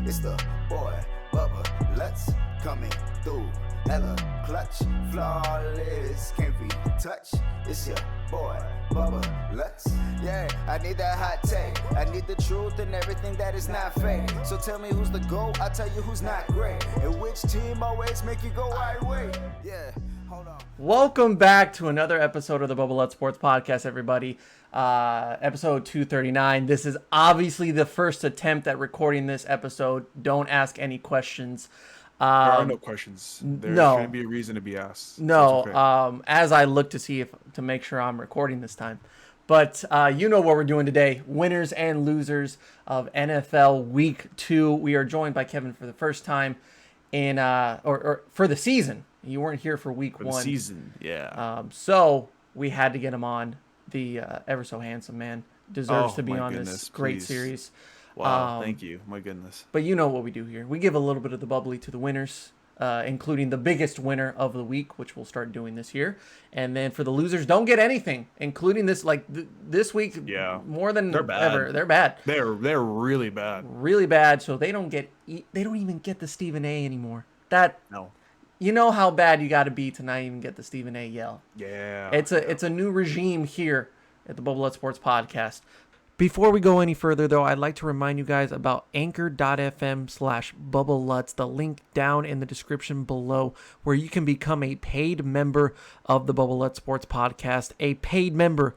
It's the boy, Bubba Lutz, coming through. Hella clutch, flawless, can't be touched. It's your boy, Bubba Lutz. Yeah, I need that hot take. I need the truth and everything that is not fake. So tell me who's the GOAT, I'll tell you who's not great. And which team always make you go right way. Yeah, hold on. Welcome back to another episode of the Bubba Lutz Sports Podcast, everybody. Episode 239. This is obviously the first attempt at recording this episode. Don't ask any questions. There are no questions. There shouldn't be a reason to be asked. No, So it's okay. as I look to make sure I'm recording this time. But you know what we're doing today. Winners and losers of NFL Week 2. We are joined by Kevin for the first time in or for the season. You weren't here for Week 1. For the season, yeah. So we had to get him on. The ever so handsome man deserves to be on this great series. Wow, thank you. My goodness. But you know what we do here. We give a little bit of the bubbly to the winners, including the biggest winner of the week, which we'll start doing this year. And then for the losers, don't get anything, including this. Like this week, more than ever, they're bad. They're really bad. Really bad. So they don't even get the Stephen A anymore. No. You know how bad you got to be to not even get the Stephen A yell. Yeah. It's a new regime here at the Bubba Lutz Sports Podcast. Before we go any further, though, I'd like to remind you guys about anchor.fm/Bubba Lutz, the link down in the description below, where you can become a paid member of the Bubba Lutz Sports Podcast, a paid member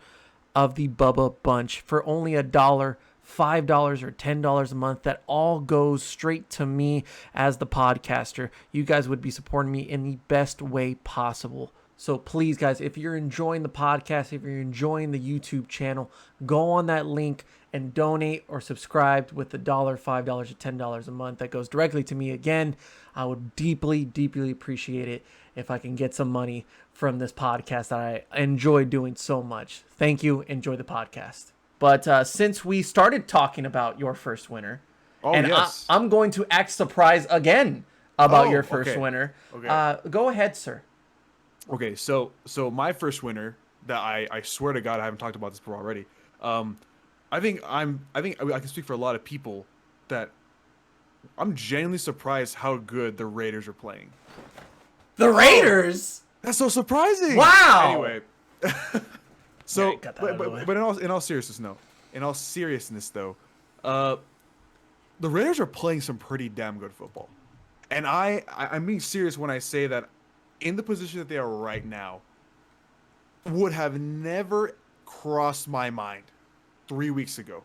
of the Bubba Bunch for only $1, $5 or $10 a month. That all goes straight to me as the podcaster. You guys would be supporting me in the best way possible. So please, guys, if you're enjoying the podcast, if you're enjoying the YouTube channel, go on that link and donate or subscribe with $1, $5 or $10 a month. That goes directly to me. Again, I would deeply, deeply appreciate it if I can get some money from this podcast that I enjoy doing so much. Thank you. Enjoy the podcast. But since we started talking about your first winner, I'm going to act surprised again about your first winner. Okay. Go ahead, sir. Okay, so my first winner that I swear to God I haven't talked about this before already. I think I can speak for a lot of people that I'm genuinely surprised how good the Raiders are playing. The Raiders? That's so surprising. Wow. Anyway. So, but in all seriousness, though, the Raiders are playing some pretty damn good football, and I'm being serious when I say that in the position that they are right now, would have never crossed my mind 3 weeks ago,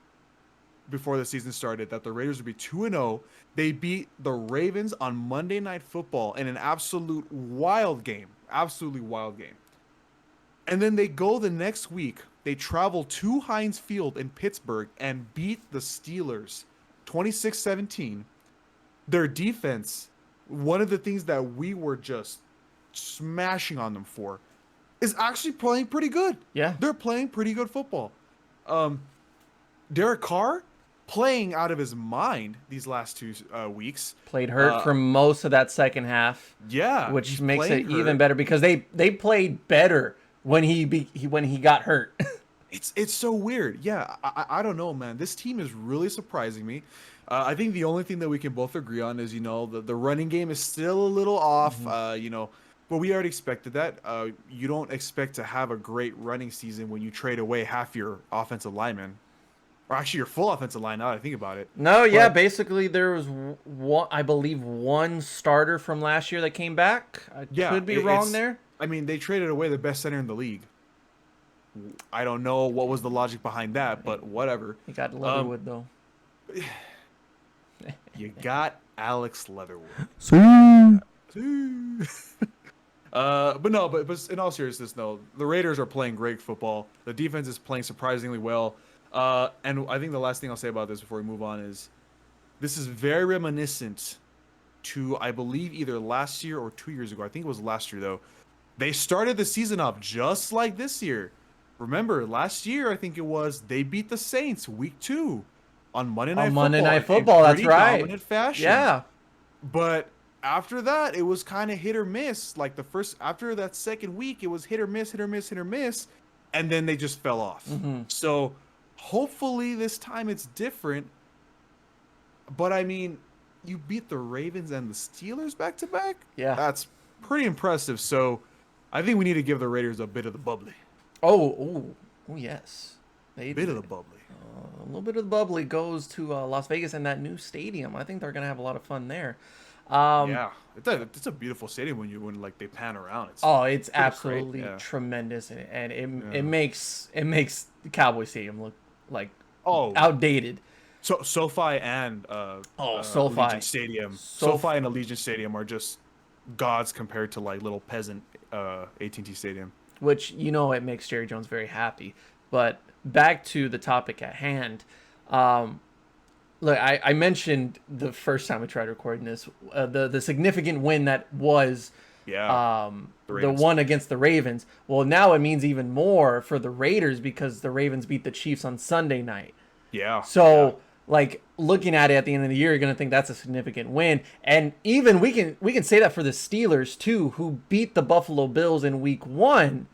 before the season started, that the Raiders would be 2-0. They beat the Ravens on Monday Night Football in an absolutely wild game. And then they go the next week, they travel to Heinz Field in Pittsburgh and beat the Steelers 26-17. Their defense, one of the things that we were just smashing on them for, is actually playing pretty good. Yeah. They're playing pretty good football. Derek Carr playing out of his mind these last 2 weeks. Played hurt for most of that second half. Yeah. Which makes it even better because they played better when he got hurt. It's so weird. Yeah, I don't know, man. This team is really surprising me. I think the only thing that we can both agree on is, the running game is still a little off. But we already expected that. You don't expect to have a great running season when you trade away half your offensive linemen. Or actually your full offensive line, now that I think about it. No, yeah, basically there was one starter from last year that came back. I could be wrong there. I mean, they traded away the best center in the league. I don't know what was the logic behind that, but whatever. You got Leatherwood, though. You got Alex Leatherwood. But in all seriousness, though, the Raiders are playing great football. The defense is playing surprisingly well. And I think the last thing I'll say about this before we move on is this is very reminiscent to, I believe, either last year or 2 years ago. I think it was last year, though. They started the season off just like this year. Remember, last year, I think it was, they beat the Saints week 2 on Monday Night Football. That's right. Dominant fashion. Yeah. But after that, it was kind of hit or miss. Like after that second week, it was hit or miss, and then they just fell off. Mm-hmm. So hopefully this time it's different. But I mean, you beat the Ravens and the Steelers back to back. Yeah, that's pretty impressive. So, I think we need to give the Raiders a bit of the bubbly. Oh, yes. A bit of the bubbly. A little bit of the bubbly goes to Las Vegas and that new stadium. I think they're gonna have a lot of fun there. Yeah, it's a beautiful stadium when like they pan around. It's absolutely tremendous, and it makes the Cowboy Stadium look like outdated. So SoFi and SoFi Allegiant Stadium, SoFi and Allegiant Stadium are just gods compared to like little peasant AT&T Stadium. Which it makes Jerry Jones very happy. But back to the topic at hand. Look, I mentioned the first time we tried recording this, the significant win that was the one against the Ravens. Well, now it means even more for the Raiders because the Ravens beat the Chiefs on Sunday night. Yeah. So, like, looking at it at the end of the year, you're going to think that's a significant win. And even we can say that for the Steelers, too, who beat the Buffalo Bills in Week 1.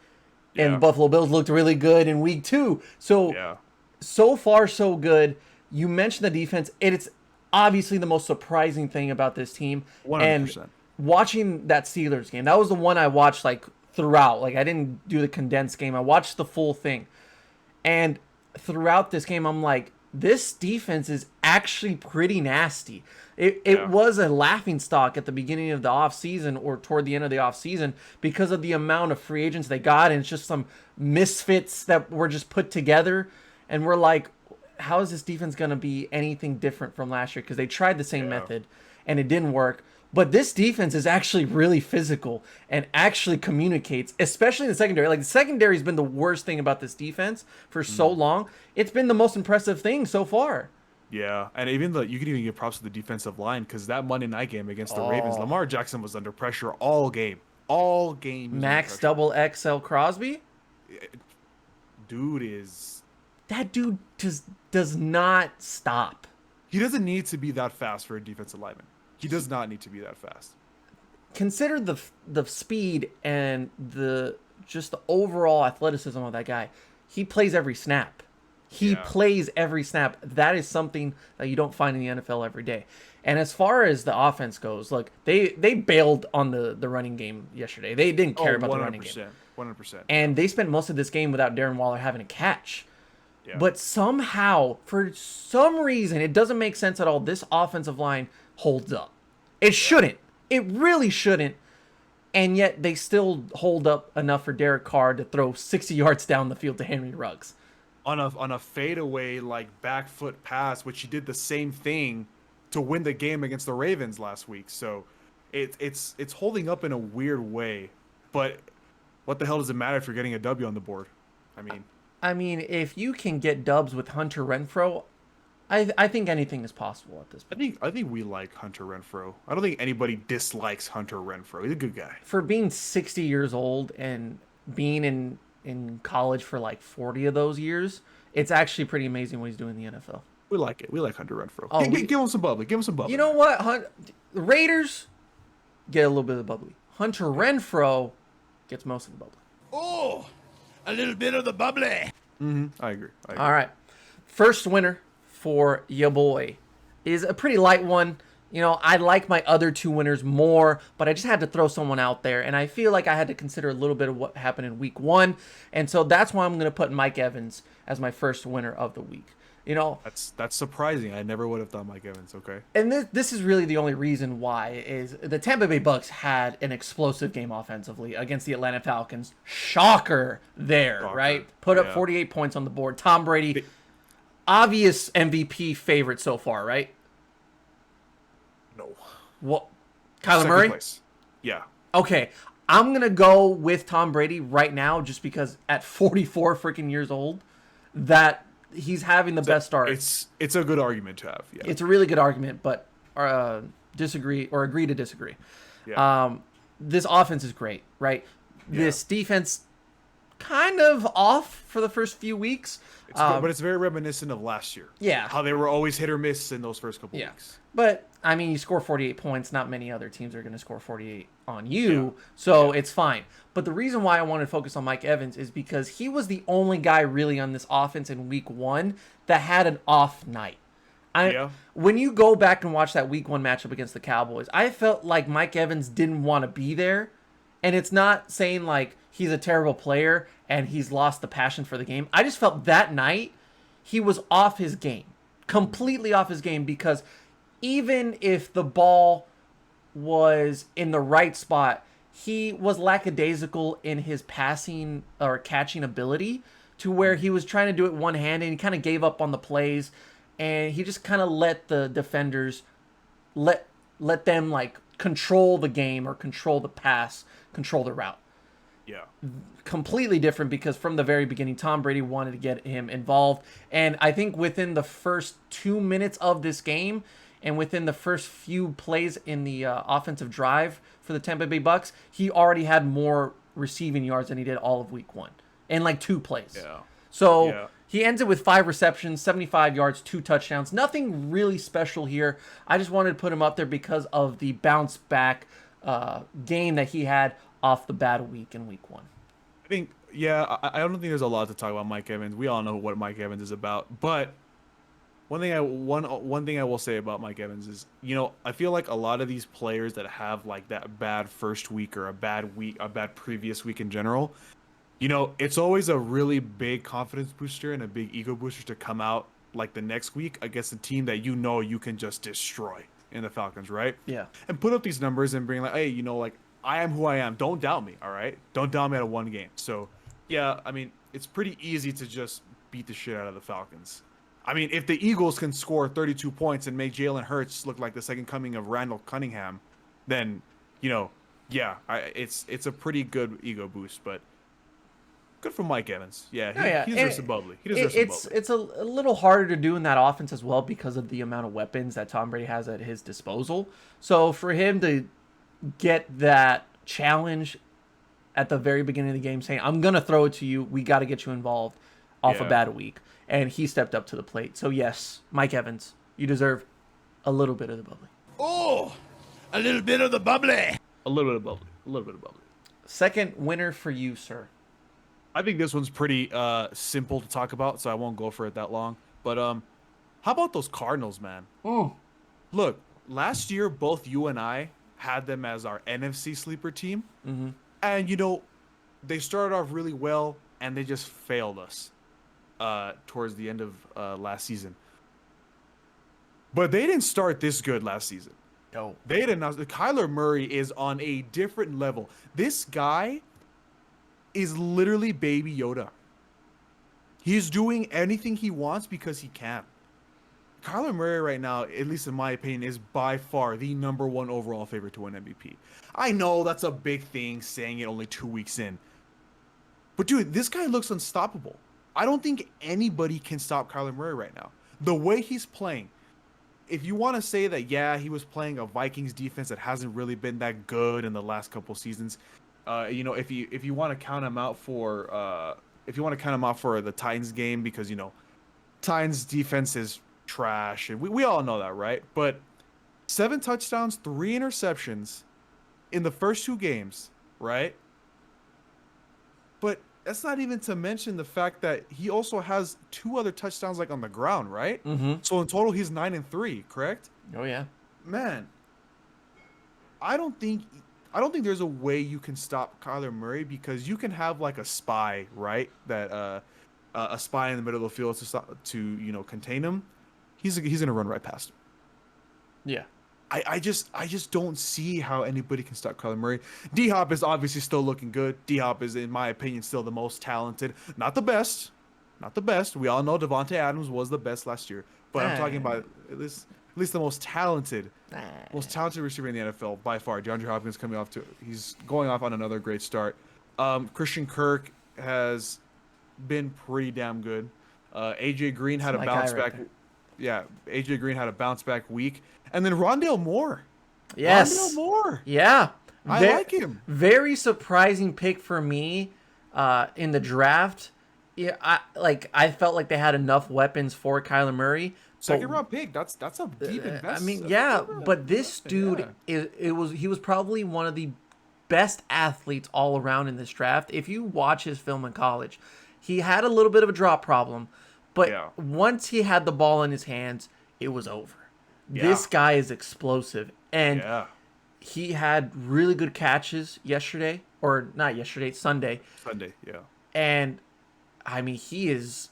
Yeah. And Buffalo Bills looked really good in Week 2. So, so far, so good. You mentioned the defense. It's obviously the most surprising thing about this team. 100%. And watching that Steelers game, that was the one I watched, like, throughout. Like, I didn't do the condensed game. I watched the full thing. And throughout this game, I'm like, this defense is actually pretty nasty. It was a laughingstock at the beginning of the offseason or toward the end of the offseason because of the amount of free agents they got, and it's just some misfits that were just put together. And we're like, how is this defense going to be anything different from last year? Because they tried the same method, and it didn't work. But this defense is actually really physical and actually communicates, especially in the secondary. Like, the secondary has been the worst thing about this defense for so long. It's been the most impressive thing so far. Yeah, and you can even give props to the defensive line because that Monday night game against the Ravens, Lamar Jackson was under pressure all game. All game. Max double XL Crosby? That dude just does not stop. He doesn't need to be that fast for a defensive lineman. He does not need to be that fast. Consider the speed and the overall athleticism of that guy. He plays every snap. He plays every snap. That is something that you don't find in the NFL every day. And as far as the offense goes, look, they bailed on the running game yesterday. They didn't care about the running game. 100%. And they spent most of this game without Darren Waller having a catch. Yeah. But somehow, for some reason, it doesn't make sense at all, this offensive line holds up. It shouldn't. It really shouldn't. And yet they still hold up enough for Derek Carr to throw 60 yards down the field to Henry Ruggs. On a fadeaway, like, back foot pass, which he did the same thing to win the game against the Ravens last week. So it's holding up in a weird way. But what the hell does it matter if you're getting a W on the board? I mean, if you can get dubs with Hunter Renfrow, I think anything is possible at this point. I think we like Hunter Renfrow. I don't think anybody dislikes Hunter Renfrow. He's a good guy. For being 60 years old and being in college for like 40 of those years, it's actually pretty amazing what he's doing in the NFL. We like it. We like Hunter Renfrow. Give him some bubbly. Give him some bubbly. You know what? The Raiders get a little bit of the bubbly. Hunter Renfrow gets most of the bubbly. Oh, a little bit of the bubbly. Mm-hmm. I agree. All right. First winner for ya boy is a pretty light one. I like my other two winners more, but I just had to throw someone out there, and I feel like I had to consider a little bit of what happened in Week 1, and so that's why I'm going to put Mike Evans as my first winner of the week. That's surprising. I never would have thought Mike Evans. Okay. And this is really the only reason why is the Tampa Bay Bucks had an explosive game offensively against the Atlanta Falcons. Shocker there, right? Put up 48 points on the board. Tom Brady, obvious MVP favorite so far, right? No. What? Kyler Murray? Place. Yeah. Okay. I'm going to go with Tom Brady right now just because at 44 freaking years old, that he's having the best start. It's a good argument to have. Yeah. It's a really good argument, but agree to disagree. Yeah. This offense is great, right? Yeah. This defense kind of off for the first few weeks. But it's very reminiscent of last year. Yeah. How they were always hit or miss in those first couple weeks. But, you score 48 points. Not many other teams are going to score 48 on you, so it's fine. But the reason why I wanted to focus on Mike Evans is because he was the only guy really on this offense in Week 1 that had an off night. When you go back and watch that week 1 matchup against the Cowboys, I felt like Mike Evans didn't want to be there. And it's not saying like he's a terrible player and he's lost the passion for the game. I just felt that night he was off his game, completely off his game, because even if the ball was in the right spot, he was lackadaisical in his passing or catching ability, to where he was trying to do it one-handed and he kind of gave up on the plays, and he just kind of let the defenders let them like control the game or control the pass, control the route. Yeah. Completely different, because from the very beginning, Tom Brady wanted to get him involved. And I think within the first 2 minutes of this game and within the first few plays in the offensive drive for the Tampa Bay Bucks, he already had more receiving yards than he did all of week 1 in like 2 plays. Yeah. So he ends it with 5 receptions, 75 yards, 2 touchdowns. Nothing really special here. I just wanted to put him up there because of the bounce back game that he had off the bad week in week 1. I think, I don't think there's a lot to talk about Mike Evans. We all know what Mike Evans is about. But one thing I will say about Mike Evans is, I feel like a lot of these players that have like that bad first week or a bad previous week in general, it's always a really big confidence booster and a big ego booster to come out like the next week against a team that you can just destroy in the Falcons, right? Yeah. And put up these numbers and bring like, hey, like, I am who I am. Don't doubt me, all right? Don't doubt me out of 1 game. So, I mean, it's pretty easy to just beat the shit out of the Falcons. I mean, if the Eagles can score 32 points and make Jalen Hurts look like the second coming of Randall Cunningham, then, it's a pretty good ego boost, but good for Mike Evans. He deserves some bubbly. It's a little harder to do in that offense as well because of the amount of weapons that Tom Brady has at his disposal. So for him to get that challenge at the very beginning of the game saying, I'm going to throw it to you, we got to get you involved off a bad week. And he stepped up to the plate. So yes, Mike Evans, you deserve a little bit of the bubbly. Oh, a little bit of the bubbly. A little bit of bubbly. Second winner for you, sir. I think this one's pretty simple to talk about, so I won't go for it that long. But how about those Cardinals, man? Oh. Look, last year, both you and I had them as our NFC sleeper team. Mm-hmm. And, they started off really well, and they just failed us towards the end of last season. But they didn't start this good last season. No. They didn't. Kyler Murray is on a different level. This guy is literally Baby Yoda. He's doing anything he wants because he can. Kyler Murray right now, at least in my opinion, is by far the number 1 overall favorite to win MVP. I know that's a big thing saying it only 2 weeks in. But dude, this guy looks unstoppable. I don't think anybody can stop Kyler Murray right now. The way he's playing. If you want to say that, he was playing a Vikings defense that hasn't really been that good in the last couple seasons, if you want to count him out for the Titans game, because Titans defense is trash, and we all know that, right? But 7 touchdowns, 3 interceptions in the first 2 games, right? But that's not even to mention the fact that he also has 2 other touchdowns like on the ground, right? Mm-hmm. So in total, he's 9-3, correct? Oh yeah. Man, I don't think there's a way you can stop Kyler Murray, because you can have like a spy, right? That a spy in the middle of the field to contain him. He's gonna run right past him. Yeah. I just don't see how anybody can stop Kyler Murray. D-Hop is obviously still looking good. D-Hop is, in my opinion, still the most talented. Not the best. We all know Devontae Adams was the best last year. But I'm talking about at least the most talented receiver in the NFL by far. DeAndre Hopkins he's going off on another great start. Christian Kirk has been pretty damn good. AJ Green had a bounce back. Yeah, AJ Green had a bounce back week. And then Rondale Moore. Yes. Rondale Moore. Yeah. I like him. Very surprising pick for me in the draft. Yeah, I felt like they had enough weapons for Kyler Murray. Second round pick. That's a deep investment. I mean, but this dude he was probably one of the best athletes all around in this draft. If you watch his film in college, he had a little bit of a drop problem, but once he had the ball in his hands, it was over. Yeah. This guy is explosive, and Yeah. he had really good catches yesterday, or not yesterday, Sunday. Sunday, yeah. And I mean, he is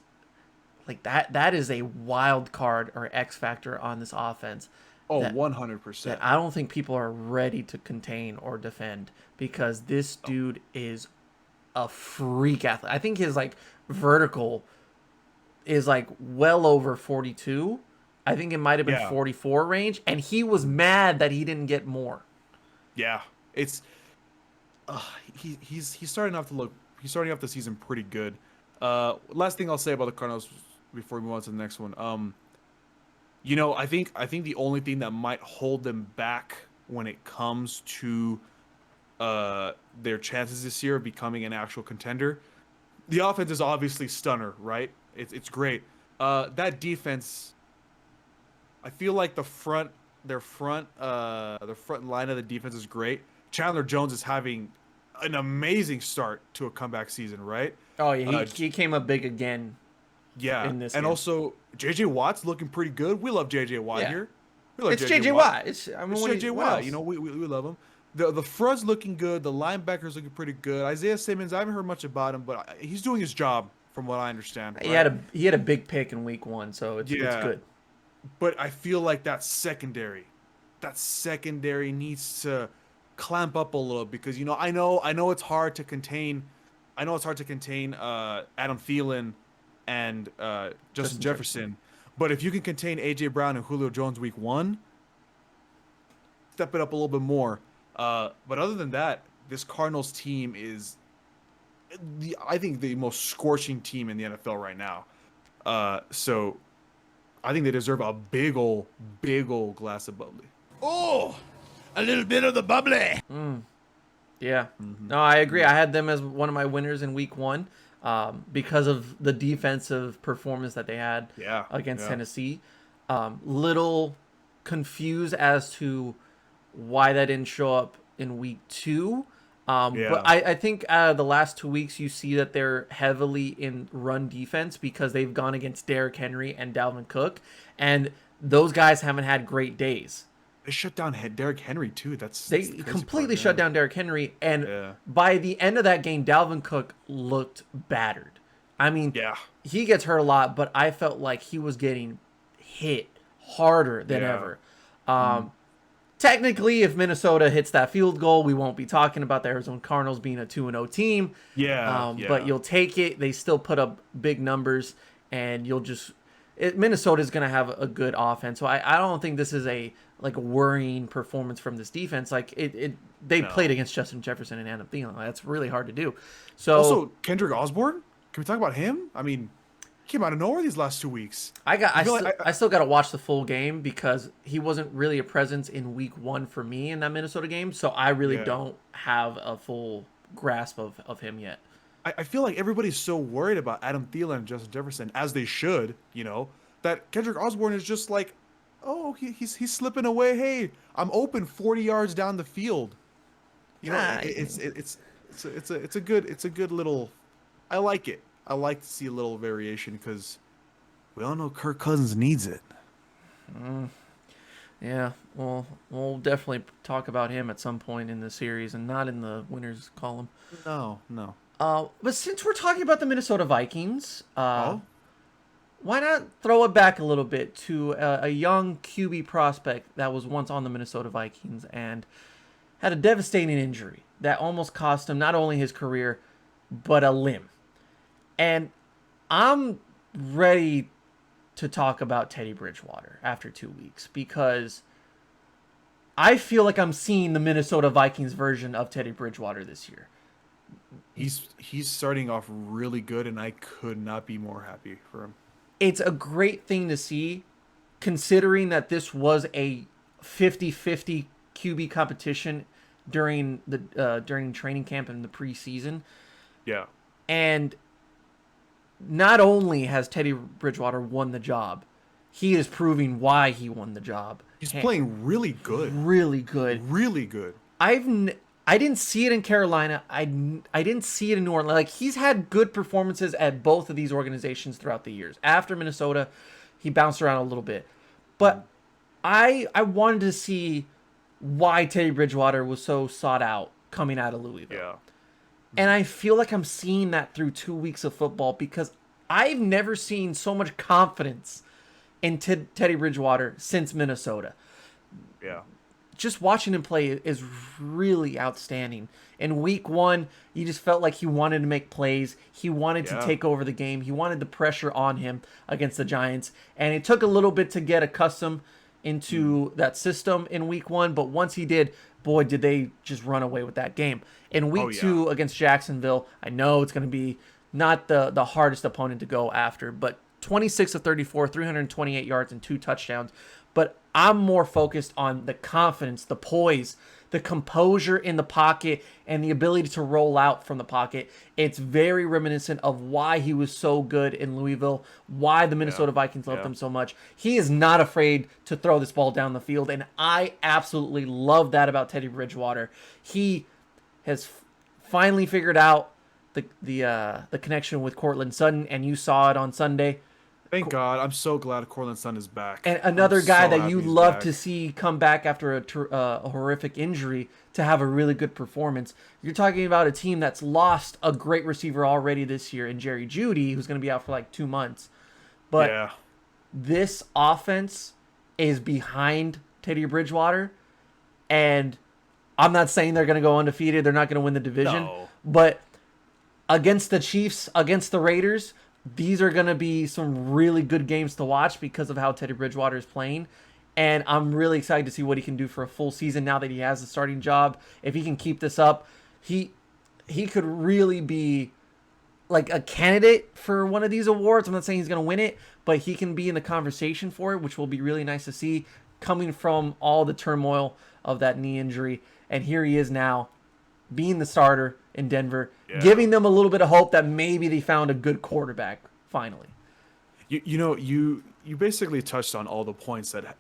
like that. That is a wild card or X factor on this offense. Oh, that, 100%. That I don't think people are ready to contain or defend, because this dude is a freak athlete. I think his like vertical is like well over 42. I think it might have been 44 range, and he was mad that he didn't get more. Yeah, it's he's starting off the season pretty good. Last thing I'll say about the Cardinals before we move on to the next one. I think the only thing that might hold them back when it comes to their chances this year of becoming an actual contender, the offense is obviously stunner, right? It's great. That defense, I feel like the front line of the defense is great. Chandler Jones is having an amazing start to a comeback season, right? Oh yeah, he came up big again. Yeah, in this and game. Also JJ Watt's looking pretty good. We love JJ Watt here. It's JJ Watt. It's JJ Watt. We love him. The front's looking good. The linebackers looking pretty good. Isaiah Simmons, I haven't heard much about him, but he's doing his job from what I understand. Right? He had a big pick in week 1, so it's good. But I feel like that secondary needs to clamp up a little, because I know it's hard to contain. Adam Thielen and Justin Jefferson, but if you can contain AJ Brown and Julio Jones week 1, step it up a little bit more. But other than that, this Cardinals team is I think the most scorching team in the NFL right now. So I think they deserve a big old glass of bubbly. Oh, a little bit of the bubbly. Yeah. Mm-hmm. No, I agree. I had them as one of my winners in week 1 because of the defensive performance that they had against Tennessee. Little confused as to why that didn't show up in week 2. But I think out of the last 2 weeks, you see that they're heavily in run defense because they've gone against Derrick Henry and Dalvin Cook, and those guys haven't had great days. They shut down Derrick Henry too. They completely shut down Derrick Henry, and by the end of that game, Dalvin Cook looked battered. I mean, he gets hurt a lot, but I felt like he was getting hit harder than ever. Technically, if Minnesota hits that field goal, we won't be talking about the Arizona Cardinals being a 2-0 team. But you'll take it. They still put up big numbers, and Minnesota's going to have a good offense. So I don't think this is a worrying performance from this defense. They played against Justin Jefferson and Adam Thielen. That's really hard to do. So also Kendrick Osborne, can we talk about him? I mean, he came out of nowhere these last 2 weeks. I still got to watch the full game because he wasn't really a presence in week 1 for me in that Minnesota game. So I really don't have a full grasp of him yet. I feel like everybody's so worried about Adam Thielen and Justin Jefferson, as they should, that Kendrick Osborne is just like, oh, he's slipping away. Hey, I'm open 40 yards down the field. It's a good little. I like it. I like to see a little variation because we all know Kirk Cousins needs it. Yeah, well, we'll definitely talk about him at some point in the series and not in the winners column. No. But since we're talking about the Minnesota Vikings, why not throw it back a little bit to a young QB prospect that was once on the Minnesota Vikings and had a devastating injury that almost cost him not only his career, but a limb. And I'm ready to talk about Teddy Bridgewater after 2 weeks because I feel like I'm seeing the Minnesota Vikings version of Teddy Bridgewater this year. He's starting off really good, and I could not be more happy for him. It's a great thing to see, considering that this was a 50-50 QB competition during training camp and the preseason. Yeah. And not only has Teddy Bridgewater won the job, he is proving why he won the job. He's playing really good. Really good. Really good. I didn't see it in Carolina. I didn't see it in New Orleans. Like, he's had good performances at both of these organizations throughout the years. After Minnesota, he bounced around a little bit. But I wanted to see why Teddy Bridgewater was so sought out coming out of Louisville. Yeah. And I feel like I'm seeing that through 2 weeks of football because I've never seen so much confidence in Teddy Bridgewater since Minnesota. Yeah. Just watching him play is really outstanding. In week 1, you just felt like he wanted to make plays. He wanted to take over the game. He wanted the pressure on him against the Giants. And it took a little bit to get accustomed into that system in week 1. But once he did, boy, did they just run away with that game. In week 2 against Jacksonville, I know it's going to be not the hardest opponent to go after, but 26 of 34, 328 yards and 2 touchdowns. But I'm more focused on the confidence, the poise, the composure in the pocket, and the ability to roll out from the pocket. It's very reminiscent of why he was so good in Louisville, why the Minnesota Vikings loved him so much. He is not afraid to throw this ball down the field, and I absolutely love that about Teddy Bridgewater. He has finally figured out the connection with Courtland Sutton, and you saw it on Sunday. Thank God. I'm so glad Courtland Sutton is back. And another guy that you love to see come back after a horrific injury to have a really good performance. You're talking about a team that's lost a great receiver already this year in Jerry Jeudy, who's going to be out for like 2 months. But this offense is behind Teddy Bridgewater, and I'm not saying they're going to go undefeated. They're not going to win the division. No. But against the Chiefs, against the Raiders, these are going to be some really good games to watch because of how Teddy Bridgewater is playing. And I'm really excited to see what he can do for a full season now that he has the starting job. If he can keep this up, he could really be like a candidate for one of these awards. I'm not saying he's going to win it, but he can be in the conversation for it, which will be really nice to see coming from all the turmoil of that knee injury. And here he is now being the starter in Denver, giving them a little bit of hope that maybe they found a good quarterback finally. You basically touched on all the points that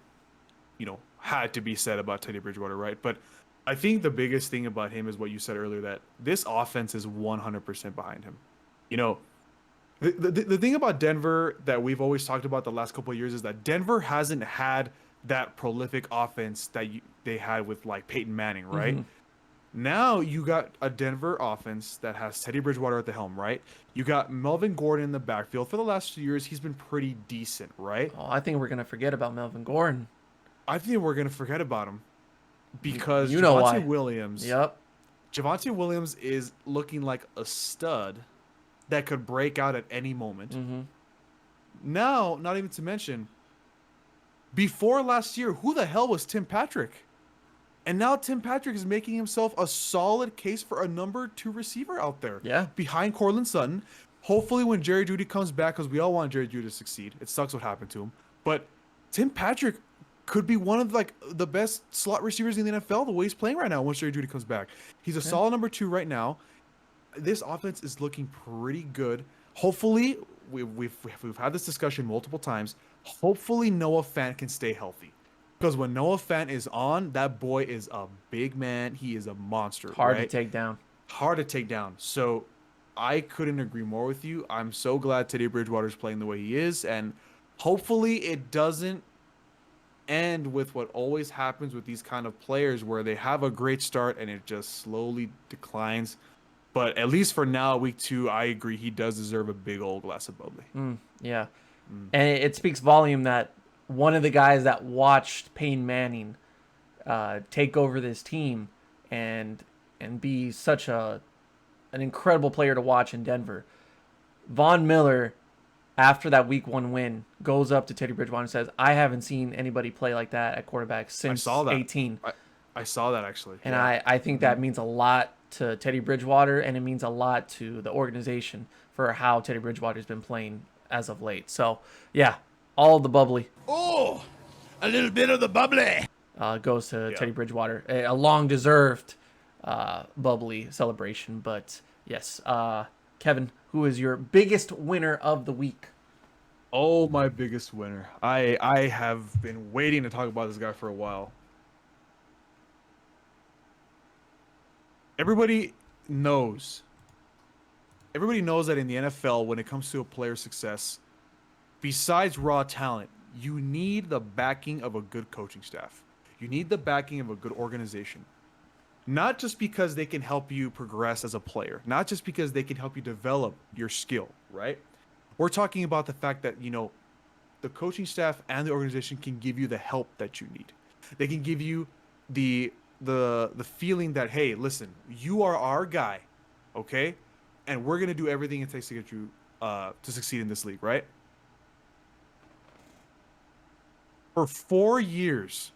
had to be said about Teddy Bridgewater, right? But I think the biggest thing about him is what you said earlier, that this offense is 100% behind him. The thing about Denver that we've always talked about the last couple of years is that Denver hasn't had that prolific offense that they had with like Peyton Manning, right? Mm-hmm. Now you got a Denver offense that has Teddy Bridgewater at the helm, right? You got Melvin Gordon in the backfield. For the last 2 years, he's been pretty decent, right? Oh, I think we're going to forget about Melvin Gordon. I think we're going to forget about him because Javonte Williams. Yep. Javonte Williams is looking like a stud that could break out at any moment. Mm-hmm. Now, not even to mention, before last year, who the hell was Tim Patrick? And now Tim Patrick is making himself a solid case for a number 2 receiver out there. Yeah. Behind Courtland Sutton. Hopefully when Jerry Jeudy comes back, because we all want Jerry Jeudy to succeed. It sucks what happened to him. But Tim Patrick could be one of like the best slot receivers in the NFL the way he's playing right now once Jerry Jeudy comes back. He's a solid number 2 right now. This offense is looking pretty good. Hopefully, we've had this discussion multiple times. Hopefully Noah Fant can stay healthy. Because when Noah Fant is on, that boy is a big man. He is a monster. Hard to take down. Hard to take down. So I couldn't agree more with you. I'm so glad Teddy Bridgewater is playing the way he is. And hopefully it doesn't end with what always happens with these kind of players where they have a great start and it just slowly declines. But at least for now, week 2, I agree. He does deserve a big old glass of bubbly. Yeah. And it speaks volume that one of the guys that watched Peyton Manning take over this team and be such an incredible player to watch in Denver. Von Miller, after that week 1 win, goes up to Teddy Bridgewater and says, I haven't seen anybody play like that at quarterback since 18. I saw that actually. And I think that means a lot to Teddy Bridgewater, and it means a lot to the organization for how Teddy Bridgewater's been playing as of late. So, yeah, all the bubbly. Oh, a little bit of the bubbly. Goes to Teddy Bridgewater. A long-deserved bubbly celebration. But, yes, Kevin, who is your biggest winner of the week? Oh, my biggest winner. I have been waiting to talk about this guy for a while. Everybody knows that in the NFL, when it comes to a player's success, besides raw talent, you need the backing of a good coaching staff. You need the backing of a good organization. Not just because they can help you progress as a player, not just because they can help you develop your skill, right? We're talking about the fact that, the coaching staff and the organization can give you the help that you need. They can give you the feeling that, hey, listen, you are our guy, okay? And we're going to do everything it takes to get you to succeed in this league, right? For 4 years,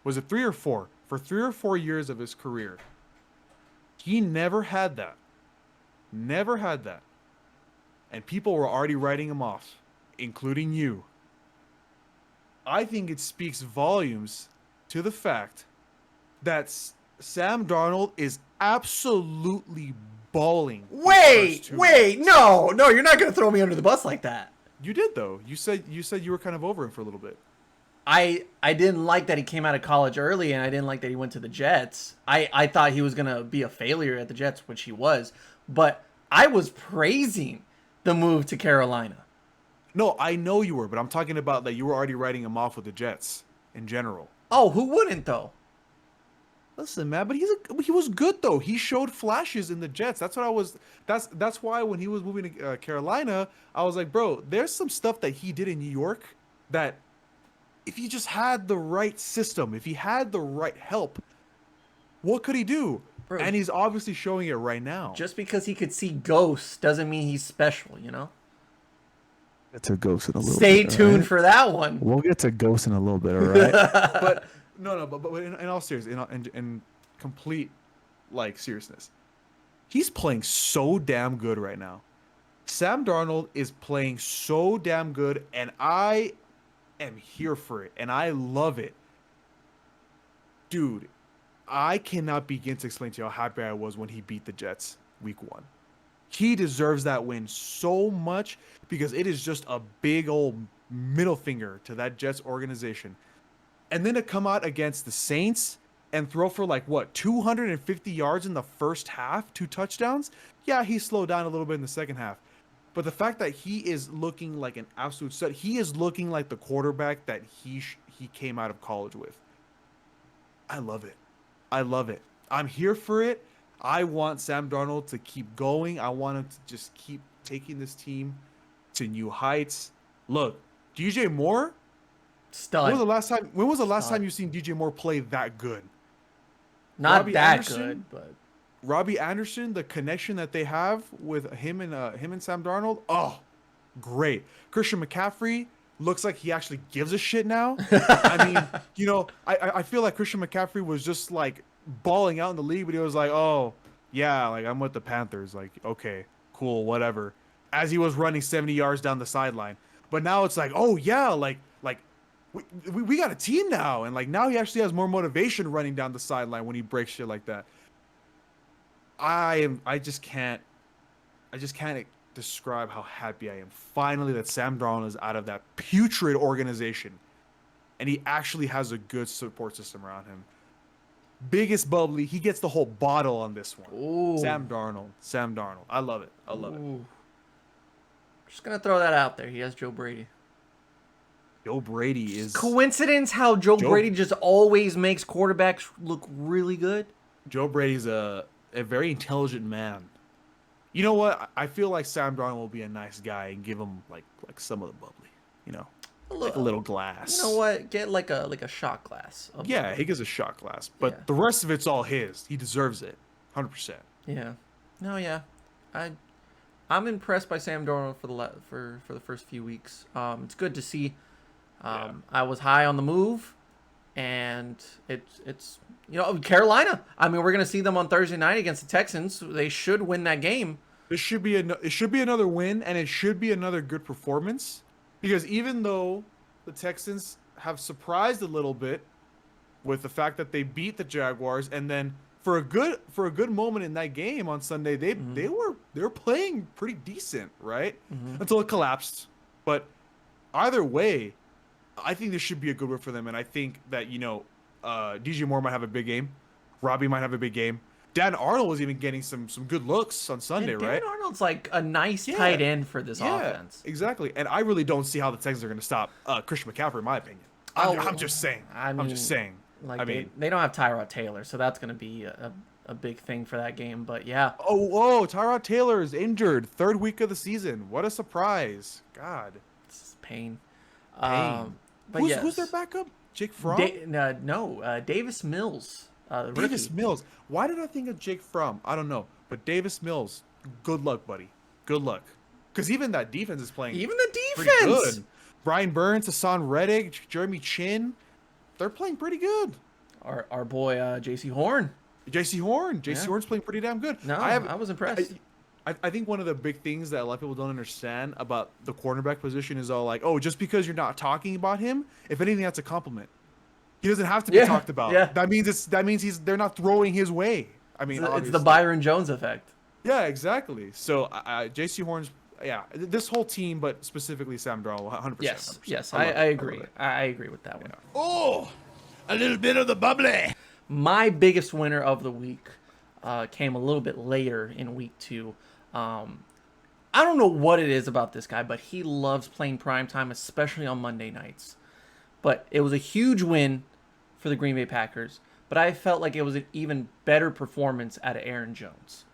was it 3 or 4? For 3 or 4 years of his career, he never had that. Never had that. And people were already writing him off, including you. I think it speaks volumes to the fact that Sam Darnold is absolutely balling. Wait, no, you're not gonna throw me under the bus like that. You did though. You said you were kind of over him for a little bit. I didn't like that he came out of college early, and I didn't like that he went to the Jets. I thought he was gonna be a failure at the Jets, which he was. But I was praising the move to Carolina. No, I know you were, but I'm talking about that you were already writing him off with the Jets in general. Oh, who wouldn't though? Listen, man, but he was good though. He showed flashes in the Jets. That's what I was. That's why when he was moving to Carolina, I was like, bro, there's some stuff that he did in New York that, if he just had the right system, if he had the right help, what could he do? Bro, and he's obviously showing it right now. Just because he could see ghosts doesn't mean he's special, you know? Get to ghosts in a little Stay bit. tuned for that one. We'll get to ghosts in a little bit, all right? But in all seriousness, in complete seriousness, he's playing so damn good right now. Sam Darnold is playing so damn good, and I am here for it, and I love it. Dude, I cannot begin to explain to you how happy I was when he beat the Jets week 1. He deserves that win so much because it is just a big old middle finger to that Jets organization. And then to come out against the Saints and throw for 250 yards in the first half, 2 touchdowns? Yeah, he slowed down a little bit in the second half. But the fact that he is looking like an absolute stud, he is looking like the quarterback that he came out of college with. I love it. I love it. I'm here for it. I want Sam Darnold to keep going. I want him to just keep taking this team to new heights. Look, DJ Moore, stud. When was the last time you seen DJ Moore play that good? Not Robbie that Anderson, good, but Robbie Anderson, the connection that they have with him and Sam Darnold, oh, great. Christian McCaffrey looks like he actually gives a shit now. I mean, I feel like Christian McCaffrey was just balling out in the league, but he was like, oh yeah, I'm with the Panthers, okay, cool, whatever, as he was running 70 yards down the sideline. But now it's oh yeah, we got a team now, and now he actually has more motivation running down the sideline when he breaks shit like that. I just can't describe how happy I am finally that Sam Darnold is out of that putrid organization and he actually has a good support system around him. Biggest bubbly, he gets the whole bottle on this one. Ooh. Sam Darnold. I love it. Just gonna throw that out there. He has Joe Brady. Joe Brady is coincidence how Joe Brady just always makes quarterbacks look really good. Joe Brady's a very intelligent man. You know what? I feel like Sam Darnold will be a nice guy and give him like some of the bubbly, a little glass. You know what? Get like a shot glass. Yeah, he gets a shot glass, but the rest of it's all his. He deserves it, 100%. Yeah. No, yeah. I'm impressed by Sam Darnold for the first few weeks. It's good to see. I was high on the move, and it's Carolina. I mean, we're gonna see them on Thursday night against the Texans. They should win that game. It should be another win, and it should be another good performance. Because even though the Texans have surprised a little bit with the fact that they beat the Jaguars, and then for a good moment in that game on Sunday, they were playing pretty decent, right? Mm-hmm. Until it collapsed. But either way, I think this should be a good win for them, and I think that DJ Moore might have a big game, Robbie might have a big game. Dan Arnold was even getting some good looks on Sunday, Dan right? Arnold's like a nice tight end for this offense. Exactly. And I really don't see how the Texans are going to stop Christian McCaffrey, in my opinion. I'm just saying. I'm just saying. Like they don't have Tyrod Taylor, so that's going to be a big thing for that game. But yeah. Oh, Tyrod Taylor is injured. 3rd week of the season. What a surprise. God. It's pain. But who's their backup? Jake Fromm? Davis Mills. Davis Mills. Why did I think of Jake Fromm? I don't know. But Davis Mills, good luck, buddy. Good luck. Because even that defense is playing pretty good. Brian Burns, Hassan Reddick, Jeremy Chin, they're playing pretty good. Our boy J.C. Horn. J.C. Horn's playing pretty damn good. No, I was impressed. I think one of the big things that a lot of people don't understand about the cornerback position is all like, oh, just because you're not talking about him, if anything, that's a compliment. He doesn't have to be talked about. Yeah. That means they're not throwing his way. I mean, it's the Byron Jones effect. Yeah, exactly. So J.C. Horn's, this whole team, but specifically Sam Darnold, 100%. Yes, I agree. I agree with that one. Oh, a little bit of the bubbly. My biggest winner of the week came a little bit later in week 2. I don't know what it is about this guy, but he loves playing primetime, especially on Monday nights. But it was a huge win for the Green Bay Packers, but I felt like it was an even better performance out of Aaron Jones.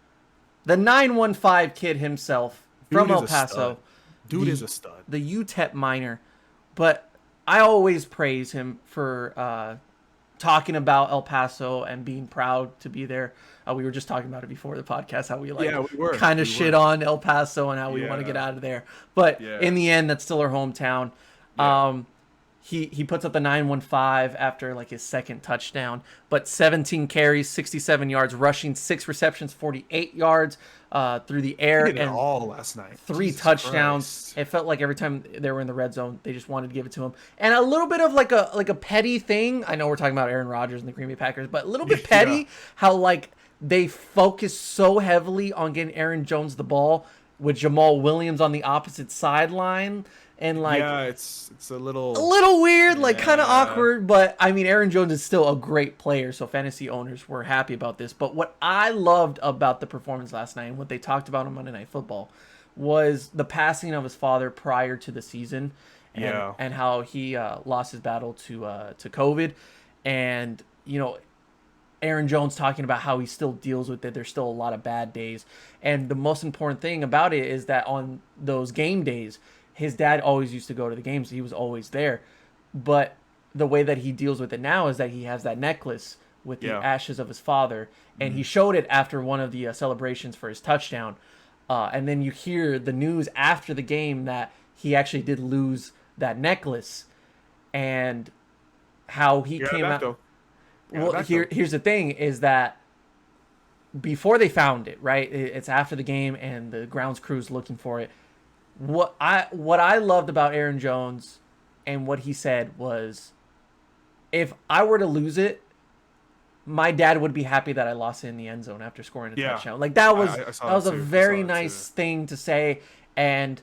The 915 kid himself from El Paso. Dude is a stud. The UTEP minor. But I always praise him for talking about El Paso and being proud to be there. We were just talking about it before the podcast, how we kind of shit on El Paso and how we want to get out of there. But in the end, that's still our hometown. Yeah. He puts up the 915 after like his second touchdown, but 17 carries, 67 yards, rushing, 6 receptions, 48 yards through the air, he did it all last night. 3 touchdowns. Christ. It felt like every time they were in the red zone, they just wanted to give it to him. And a little bit of like a petty thing. I know we're talking about Aaron Rodgers and the Green Bay Packers, but a little bit petty how like they focus so heavily on getting Aaron Jones the ball with Jamal Williams on the opposite sideline. And like, it's a little weird, like kind of awkward, but I mean, Aaron Jones is still a great player, so fantasy owners were happy about this. But what I loved about the performance last night and what they talked about on Monday Night Football was the passing of his father prior to the season, and how he lost his battle to COVID, and Aaron Jones talking about how he still deals with it. There's still a lot of bad days, and the most important thing about it is that on those game days, his dad always used to go to the games. He was always there. But the way that he deals with it now is that he has that necklace with the ashes of his father. And he showed it after one of the celebrations for his touchdown. And then you hear the news after the game that he actually did lose that necklace. And how he came out. Well, here's the thing is that before they found it, right? It's after the game and the grounds crew's looking for it. What I loved about Aaron Jones and what he said was, if I were to lose it, my dad would be happy that I lost it in the end zone after scoring a touchdown. Like that was a very nice thing to say. And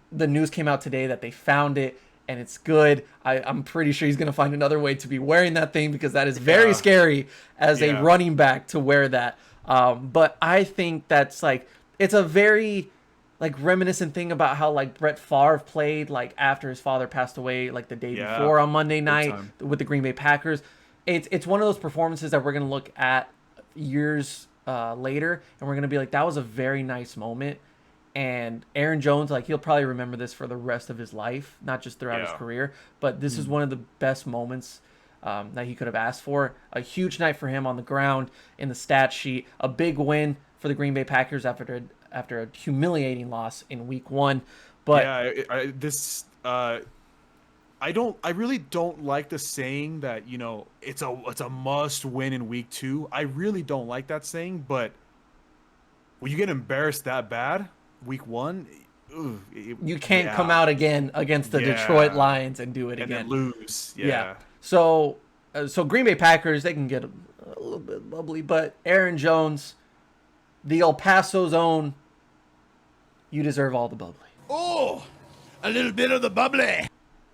the news came out today that they found it and it's good. I'm pretty sure he's going to find another way to be wearing that thing because that is very scary as a running back to wear that. But I think that's like, it's a very like reminiscent thing about how like Brett Favre played like after his father passed away like the day before on Monday night with the Green Bay Packers. It's one of those performances that we're going to look at years later and we're going to be like, that was a very nice moment. And Aaron Jones, like he'll probably remember this for the rest of his life, not just throughout his career, but this is one of the best moments that he could have asked for. A huge night for him on the ground in the stat sheet, a big win for the Green Bay Packers after a humiliating loss in week 1. But I really don't like the saying that, it's a must win in week 2. I really don't like that saying, but when you get embarrassed that bad, week 1, you can't come out again against the Detroit Lions and do it again. And lose. So Green Bay Packers, they can get a little bit bubbly, but Aaron Jones, the El Paso zone, you deserve all the bubbly. Oh, a little bit of the bubbly.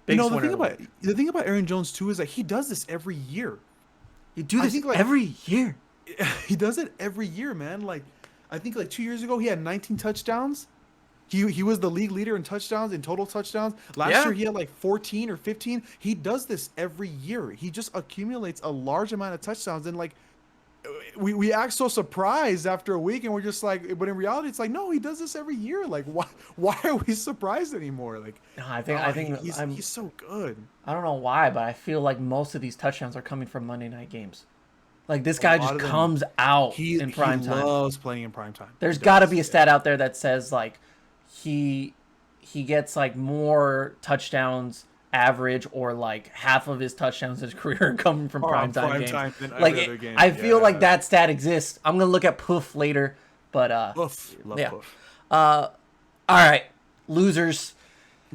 The thing about Aaron Jones too is that he does this every year. You do this every year. he does it every year, man. Like, I think like 2 years ago he had 19 touchdowns. He was the league leader in touchdowns, in total touchdowns. Last year he had like 14 or 15. He does this every year. He just accumulates a large amount of touchdowns, and like we act so surprised after a week, and we're just like, but in reality it's like, no, he does this every year. Like, why are we surprised anymore? Like, no, I think he's so good. I don't know why, but I feel like most of these touchdowns are coming from Monday night games. Like, this guy just comes out in prime time. He loves playing in prime time. There's got to be a stat out there that says like he gets like more touchdowns average, or like half of his touchdowns in his career coming from primetime games. Like, game. I feel like that stat exists. I'm gonna look at Poof later, but Poof. Love Poof. All right, losers.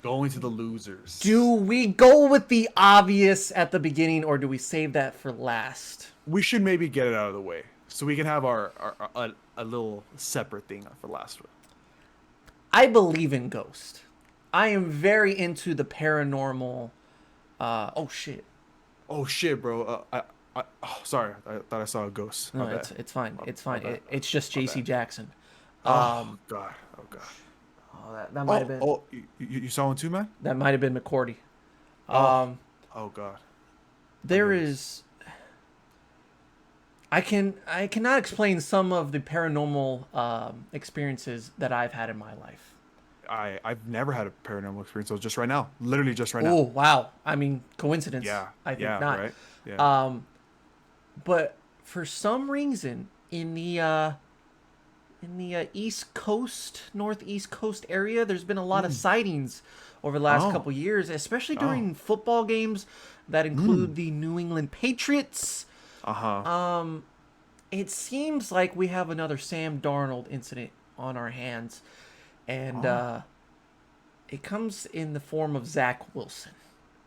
Going to the losers. Do we go with the obvious at the beginning, or do we save that for last? We should maybe get it out of the way so we can have our a little separate thing for last one. I believe in Ghost. I am very into the paranormal. Oh shit, bro. Sorry. I thought I saw a ghost. No, it's fine. It's fine. It's just J.C. Jackson. Oh god. Oh, that might have been. Oh, you saw one too, man? That might have been McCourty. Oh god. There is. I cannot explain some of the paranormal experiences that I've had in my life. I've never had a paranormal experience. So just right now, literally just right now. Oh wow! I mean, coincidence? Yeah, I think not. Right? Yeah. But for some reason in the East Coast, Northeast Coast area, there's been a lot of sightings over the last couple years, especially during football games that include the New England Patriots. It seems like we have another Sam Darnold incident on our hands, and it comes in the form of Zack Wilson.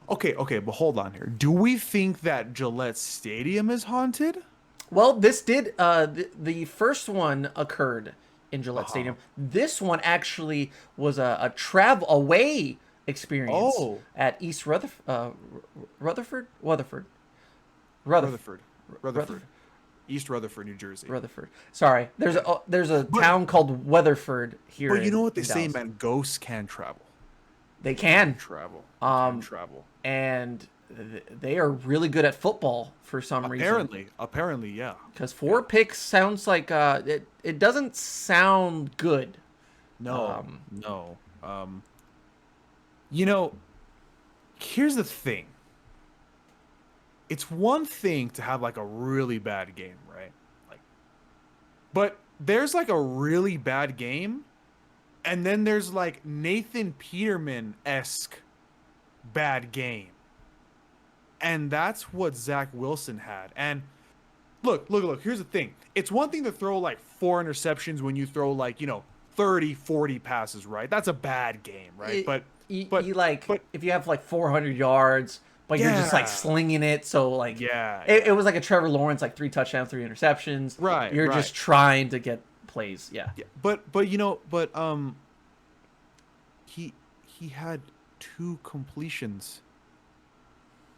Okay, but hold on here. Do we think that Gillette Stadium is haunted? Well, this did. The first one occurred in Gillette Stadium. This one actually was a travel away experience at East Rutherford. East Rutherford, New Jersey. Rutherford. Sorry, there's a town called Weatherford here. But you know what they say, man? Ghosts can travel. They can travel. And they are really good at football for some reason. Apparently, yeah. Because 4 picks sounds like it doesn't sound good. No. You know, here's the thing. It's one thing to have like a really bad game, right? But there's like a really bad game, and then there's like Nathan Peterman-esque bad game. And that's what Zack Wilson had. And look, here's the thing. It's one thing to throw like 4 interceptions when you throw like, 30, 40 passes, right? That's a bad game, right? But if you have like 400 yards, but you're just like slinging it, so like it was like a Trevor Lawrence, like 3 touchdowns, 3 interceptions. Right. You're just trying to get plays. Yeah. But he had 2 completions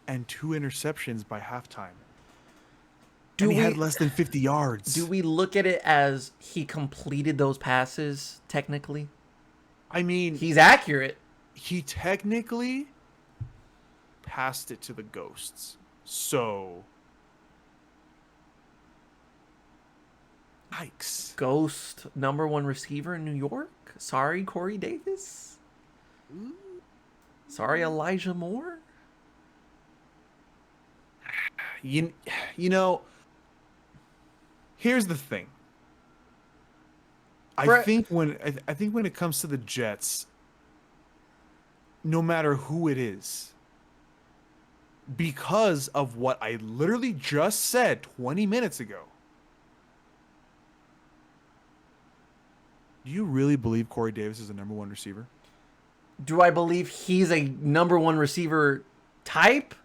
and 2 interceptions by halftime. And he had less than 50 yards. Do we look at it as he completed those passes technically? I mean, he's accurate. He technically passed it to the ghosts. So, yikes. Ghost #1 receiver in New York? Sorry, Corey Davis? Sorry, Elijah Moore? You know, here's the thing. I think when it comes to the Jets, no matter who it is, because of what I literally just said 20 minutes ago, do you really believe Corey Davis is a #1 receiver? Do I believe he's a #1 receiver type,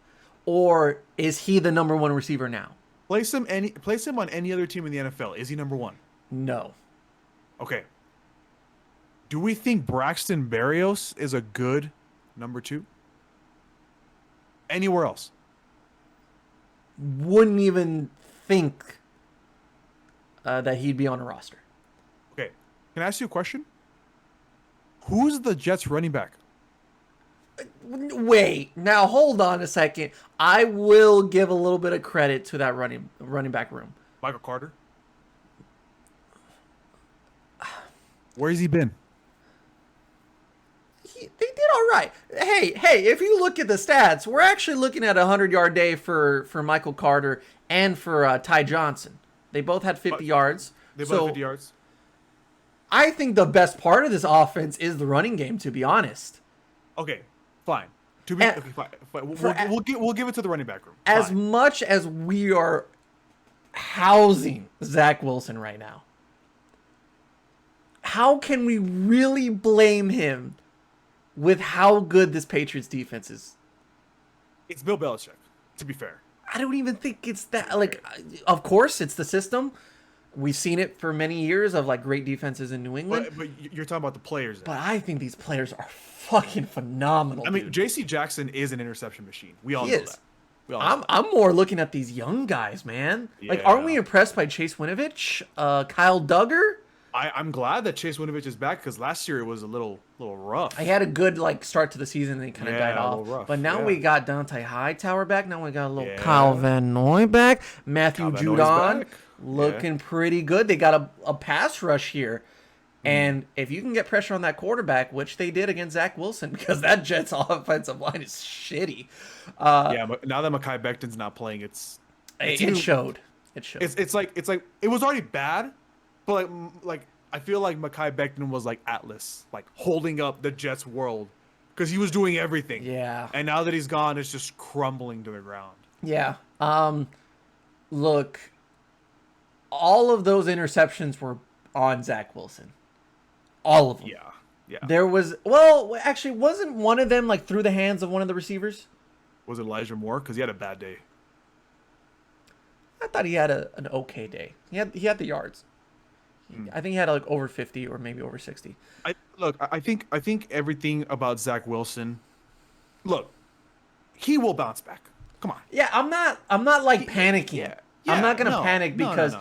or is he the #1 receiver now? Place him on any other team in the NFL. Is he #1? No. Okay. Do we think Braxton Berrios is a good #2? Anywhere else? Wouldn't even think that he'd be on a roster. Okay, can I ask you a question? Who's the Jets running back? Wait, now hold on a second. I will give a little bit of credit to that running back room. Michael Carter. Where has he been? They did all right. Hey, if you look at the stats, we're actually looking at a 100-yard day for Michael Carter and for Ty Johnson. They both had 50 yards. They both had 50 yards. I think the best part of this offense is the running game, to be honest. Okay, fine. Okay, fine. We'll give it to the running back room. As much as we are housing Zack Wilson right now, how can we really blame him with how good this Patriots defense is? It's Bill Belichick, to be fair. I don't even think it's that. Like, of course, it's the system. We've seen it for many years of like great defenses in New England. But you're talking about the players. But I think these players are fucking phenomenal. I mean, J.C. Jackson is an interception machine. We all know that. I'm more looking at these young guys, man. Yeah. Like, aren't we impressed by Chase Winovich, Kyle Duggar? I'm glad that Chase Winovich is back because last year it was a little rough. He had a good start to the season and he kind of died off. Rough, but now we got Dante Hightower back. Now we got a little Kyle Van Noy back. Matthew Judon looking pretty good. They got a pass rush here. And if you can get pressure on that quarterback, which they did against Zack Wilson, because that Jets offensive line is shitty. But now that Mekhi Becton's not playing, it showed. It showed. It's like it was already bad, but like I feel like Mekhi Becton was like Atlas, like holding up the Jets world because he was doing everything. Yeah. And now that he's gone, it's just crumbling to the ground. Yeah. Look, all of those interceptions were on Zack Wilson. All of them. Yeah. There was, actually, wasn't one of them like through the hands of one of the receivers? Was it Elijah Moore? Because he had a bad day. I thought he had an okay day. He had the yards. I think he had like over 50 or maybe over 60. I think everything about Zack Wilson. Look, he will bounce back. Come on. Yeah, I'm not like panicking. Yeah, I'm not gonna panic because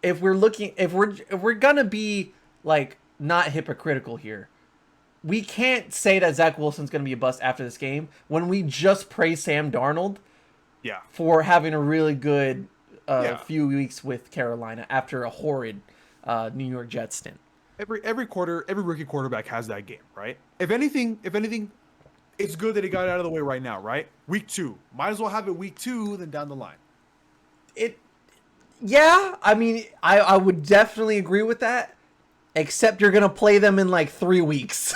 if we're gonna be like not hypocritical here, we can't say that Zack Wilson's gonna be a bust after this game when we just praised Sam Darnold. Yeah. For having a really good few weeks with Carolina after a horrid New York Jets stint. Every rookie quarterback has that game, right? If anything, it's good that he got it out of the way right now, right? Week 2. Might as well have it week 2 than down the line. Yeah, I mean, I would definitely agree with that, except you're going to play them in like 3 weeks.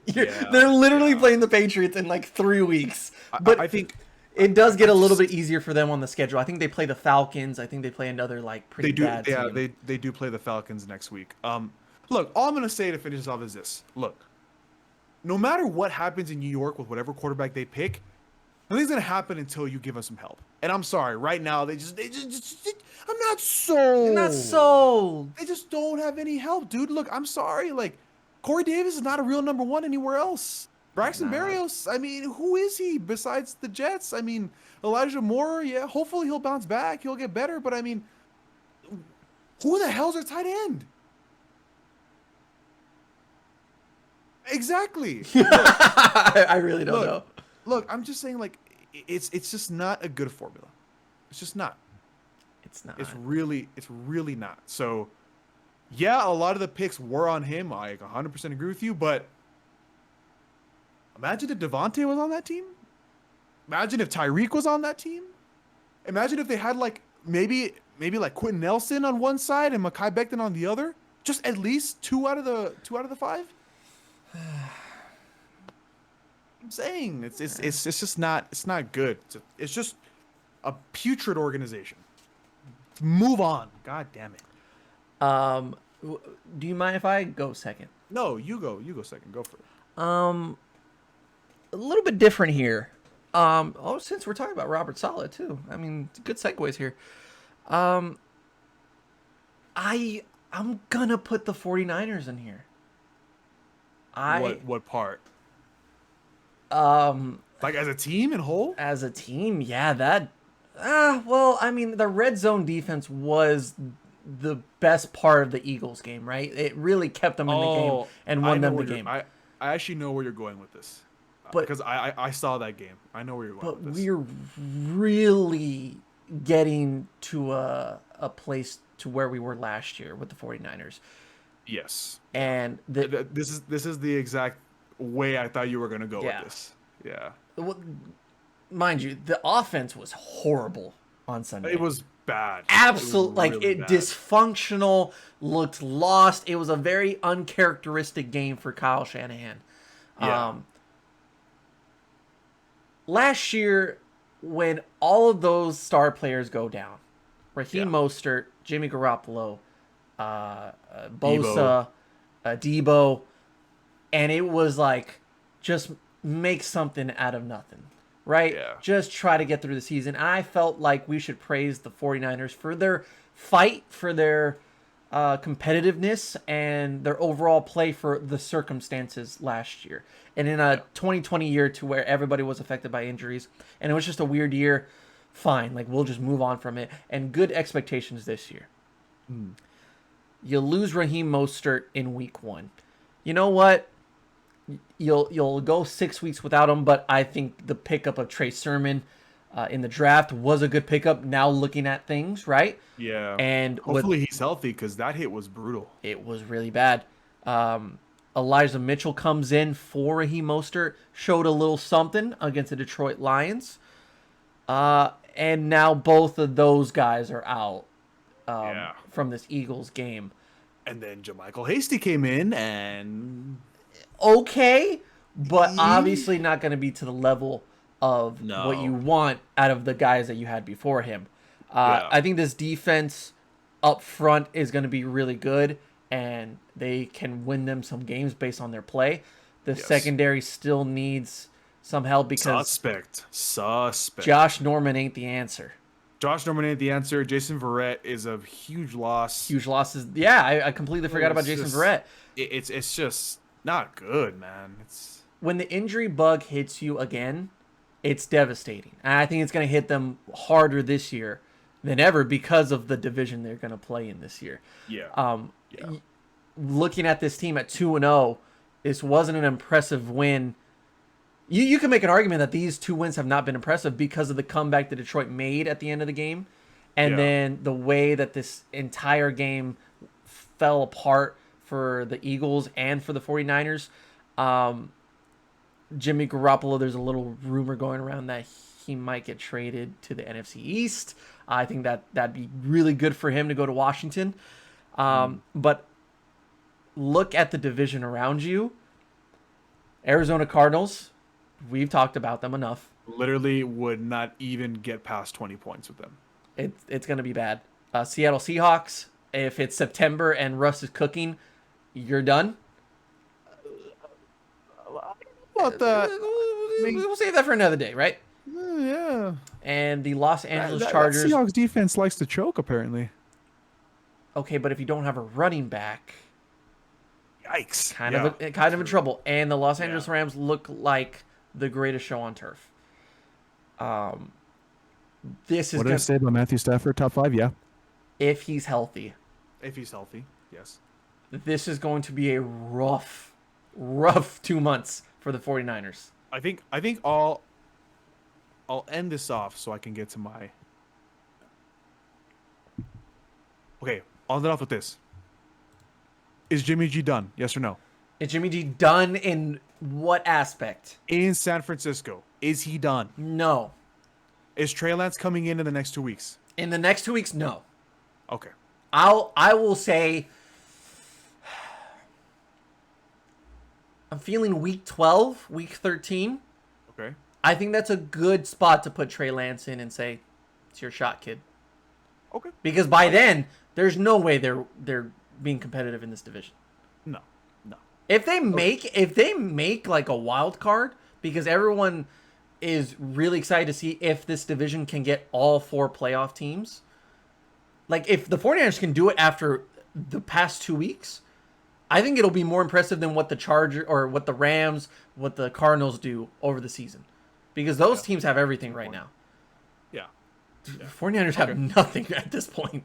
They're literally playing the Patriots in like 3 weeks. But I think it does get a little bit easier for them on the schedule. I think they play the Falcons. I think they play another like pretty bad team. Yeah, they do play the Falcons next week. Look, all I'm going to say to finish this off is this. Look, no matter what happens in New York with whatever quarterback they pick, nothing's going to happen until you give them some help. And I'm sorry, right now they just I'm not sold. You're not sold. They just don't have any help, dude. Look, I'm sorry. Like, Corey Davis is not a real number 1 anywhere else. Braxton Berrios, I mean, who is he besides the Jets? I mean, Elijah Moore, yeah, hopefully he'll bounce back. He'll get better. But, I mean, who the hell's our tight end? Exactly. I really don't know. Look, I'm just saying, like, it's just not a good formula. It's just not. It's not. It's really not. So, yeah, a lot of the picks were on him. I 100% agree with you, but imagine if Devontae was on that team. Imagine if Tyreek was on that team. Imagine if they had like maybe like Quentin Nelson on one side and Mekhi Becton on the other. Just at least 2 out of the 5. I'm saying it's just not good. It's just a putrid organization. Move on. God damn it. Do you mind if I go second? No, you go second. Go for it. A little bit different here. Since we're talking about Robert Saleh too. I mean, good segues here. I'm gonna put the 49ers in here. What part? Like as a team in whole? As a team, yeah, that well, I mean, the red zone defense was the best part of the Eagles game, right? It really kept them in the game and won them the game. I actually know where you're going with this. But because I saw that game. I know where you're going with this. But we're really getting to a place to where we were last year with the 49ers. Yes. And this is the exact way I thought you were going to go with this. Yeah. Well, mind you, the offense was horrible on Sunday. It was bad. Absolutely, really bad. Dysfunctional, looked lost. It was a very uncharacteristic game for Kyle Shanahan. Yeah. Last year, when all of those star players go down, Raheem Mostert, Jimmy Garoppolo, Bosa, Debo, and it was like, just make something out of nothing, right? Yeah. Just try to get through the season. I felt like we should praise the 49ers for their fight, for their competitiveness, and their overall play for the circumstances last year. And in a 2020 year to where everybody was affected by injuries, and it was just a weird year, fine. Like, we'll just move on from it. And good expectations this year. You lose Raheem Mostert in week 1. You know what? You'll go 6 weeks without him, but I think the pickup of Trey Sermon in the draft was a good pickup. Now looking at things, right? Yeah. And hopefully he's healthy, because that hit was brutal. It was really bad. Elijah Mitchell comes in for Raheem Mostert, showed a little something against the Detroit Lions. And now both of those guys are out from this Eagles game. And then JaMychal Hasty came in and... Okay, but obviously not going to be to the level of what you want out of the guys that you had before him. I think this defense up front is going to be really good, and they can win them some games based on their play. The secondary still needs some help because Suspect. Josh Norman ain't the answer. Jason Verrett is a huge loss. Huge losses. Yeah, I completely forgot about Jason Verrett. It's just not good, man. It's when the injury bug hits you again, it's devastating. And I think it's going to hit them harder this year than ever because of the division they're going to play in this year. Looking at this team at 2-0, this wasn't an impressive win. You can make an argument that these 2 wins have not been impressive because of the comeback that Detroit made at the end of the game, and then the way that this entire game fell apart for the Eagles and for the 49ers. Jimmy Garoppolo, there's a little rumor going around that he might get traded to the NFC East. I think that'd be really good for him to go to Washington. But look at the division around you. Arizona Cardinals, we've talked about them enough. Literally would not even get past 20 points with them. It's going to be bad. Seattle Seahawks, if it's September and Russ is cooking, you're done. What the? We'll save that for another day, right? Yeah. And the Los Angeles Chargers. That Seahawks defense likes to choke, apparently. Okay, but if you don't have a running back, yikes! Kind of in trouble. And the Los Angeles Rams look like the greatest show on turf. This is what did I say about Matthew Stafford? Top 5, yeah. If he's healthy. If he's healthy, yes. This is going to be a rough 2 months for the 49ers. I think I'll end this off so I can get to my... Okay, I'll end it off with this. Is Jimmy G done? Yes or no? Is Jimmy G done in what aspect? In San Francisco. Is he done? No. Is Trey Lance coming in the next 2 weeks? In the next 2 weeks, no. Okay. I will say... I'm feeling week 12, week 13. Okay. I think that's a good spot to put Trey Lance in and say, it's your shot, kid. Okay. Because by then, there's no way they're being competitive in this division. No. If they make like a wild card, because everyone is really excited to see if this division can get all 4 playoff teams. Like, if the 49ers can do it after the past 2 weeks, I think it'll be more impressive than what the Chargers or what the Rams, what the Cardinals do over the season. Because those teams have everything right now. Yeah. The 49ers have nothing at this point.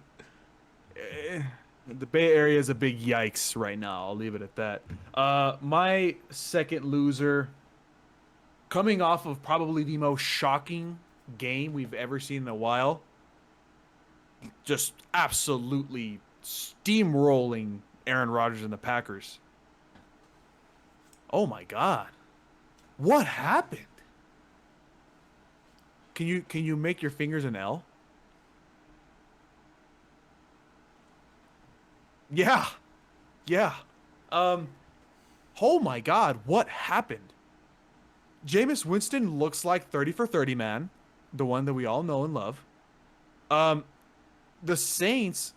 The Bay Area is a big yikes right now. I'll leave it at that. My second loser, coming off of probably the most shocking game we've ever seen in a while, just absolutely steamrolling Aaron Rodgers and the Packers. Oh my God. What happened? Can you make your fingers an L? Yeah. Yeah. Oh my God, what happened? Jameis Winston looks like 30 for 30 man, the one that we all know and love. The Saints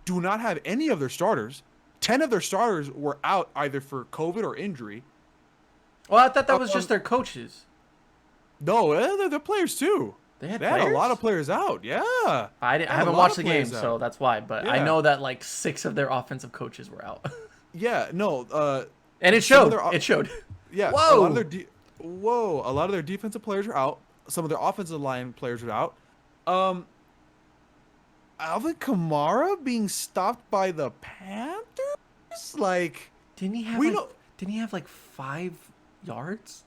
do not have any of their starters. 10 of their starters were out either for COVID or injury. Well, I thought that was just their coaches. No, they're players too. They had a lot of players out. Yeah. I haven't watched the game, so that's why. But yeah. I know that like 6 of their offensive coaches were out. Yeah, no. And it showed. It showed. Yeah. Whoa. A lot of their defensive players are out. Some of their offensive line players are out. Alvin Kamara being stopped by the Panthers? Like, didn't he have like 5 yards?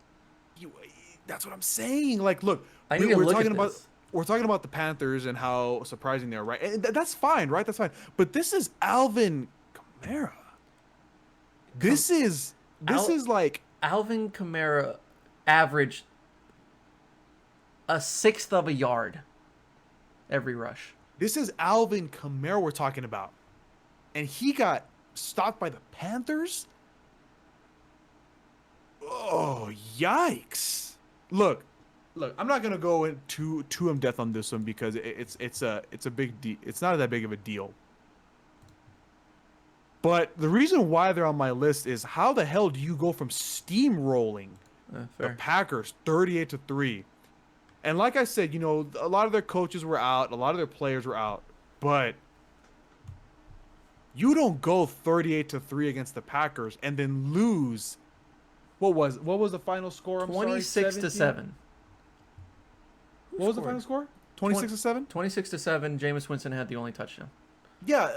That's what I'm saying. Like, look, we're talking about the Panthers and how surprising they are, right? And that's fine, right? That's fine. But this is Alvin Kamara. This is like Alvin Kamara averaged a sixth of a yard every rush. This is Alvin Kamara we're talking about. And he got stopped by the Panthers? Oh, yikes. Look, I'm not going to go into too in depth on this one because it's a big deal. It's not that big of a deal. But the reason why they're on my list is how the hell do you go from steamrolling the Packers 38-3? And like I said, you know, a lot of their coaches were out, a lot of their players were out, but you don't go 38-3 against the Packers and then lose. What was the final score? 26-7. What was the final score? 26-7? 26-7. Jameis Winston had the only touchdown. Yeah.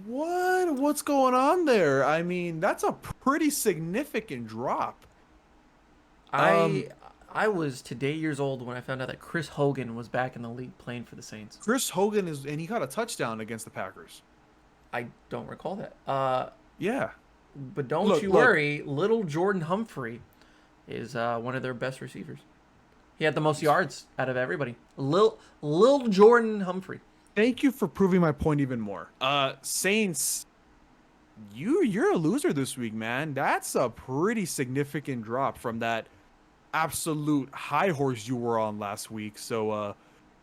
What's going on there? I mean, that's a pretty significant drop. I was today years old when I found out that Chris Hogan was back in the league playing for the Saints. Chris Hogan and he got a touchdown against the Packers. I don't recall that. Yeah. But don't you worry, little Jordan Humphrey is one of their best receivers. He had the most yards out of everybody. Lil Jordan Humphrey. Thank you for proving my point even more. Saints, you're a loser this week, man. That's a pretty significant drop from that absolute high horse you were on last week. So,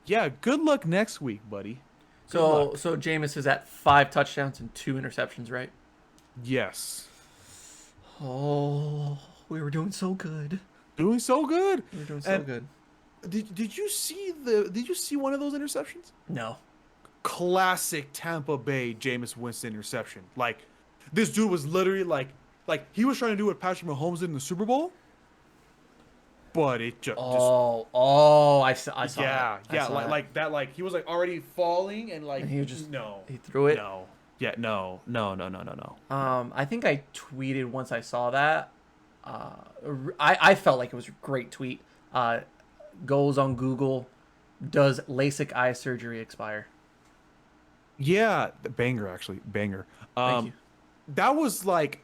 yeah, good luck next week, buddy. So Jameis is at 5 touchdowns and 2 interceptions, right? Yes. Oh, we were doing so good. Doing so good. We were doing so good. Did you see one of those interceptions? No. Classic Tampa Bay Jameis Winston interception. Like, this dude was literally like he was trying to do what Patrick Mahomes did in the Super Bowl. But it just I saw that. Yeah, like that, like he was like already falling and like and he just no. He threw it. No. Yeah, no. I think I tweeted once I saw that. I felt like it was a great tweet. Goes on Google. Does LASIK eye surgery expire? Yeah, banger. Thank you. That was like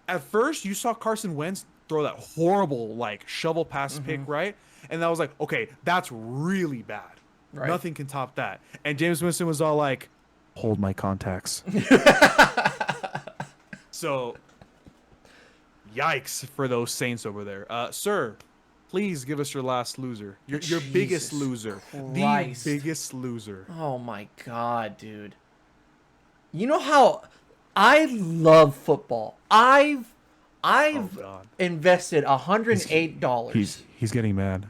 at first you saw Carson Wentz throw that horrible like shovel pass pick, right? And that was like, okay, that's really bad. Right. Nothing can top that. And Jameis Winston was all like, hold my contacts. So, yikes for those Saints over there. Sir, please give us your last loser. Your biggest loser. Christ. The biggest loser. Oh my God, dude. You know how I love football. I've invested $108. He's getting mad.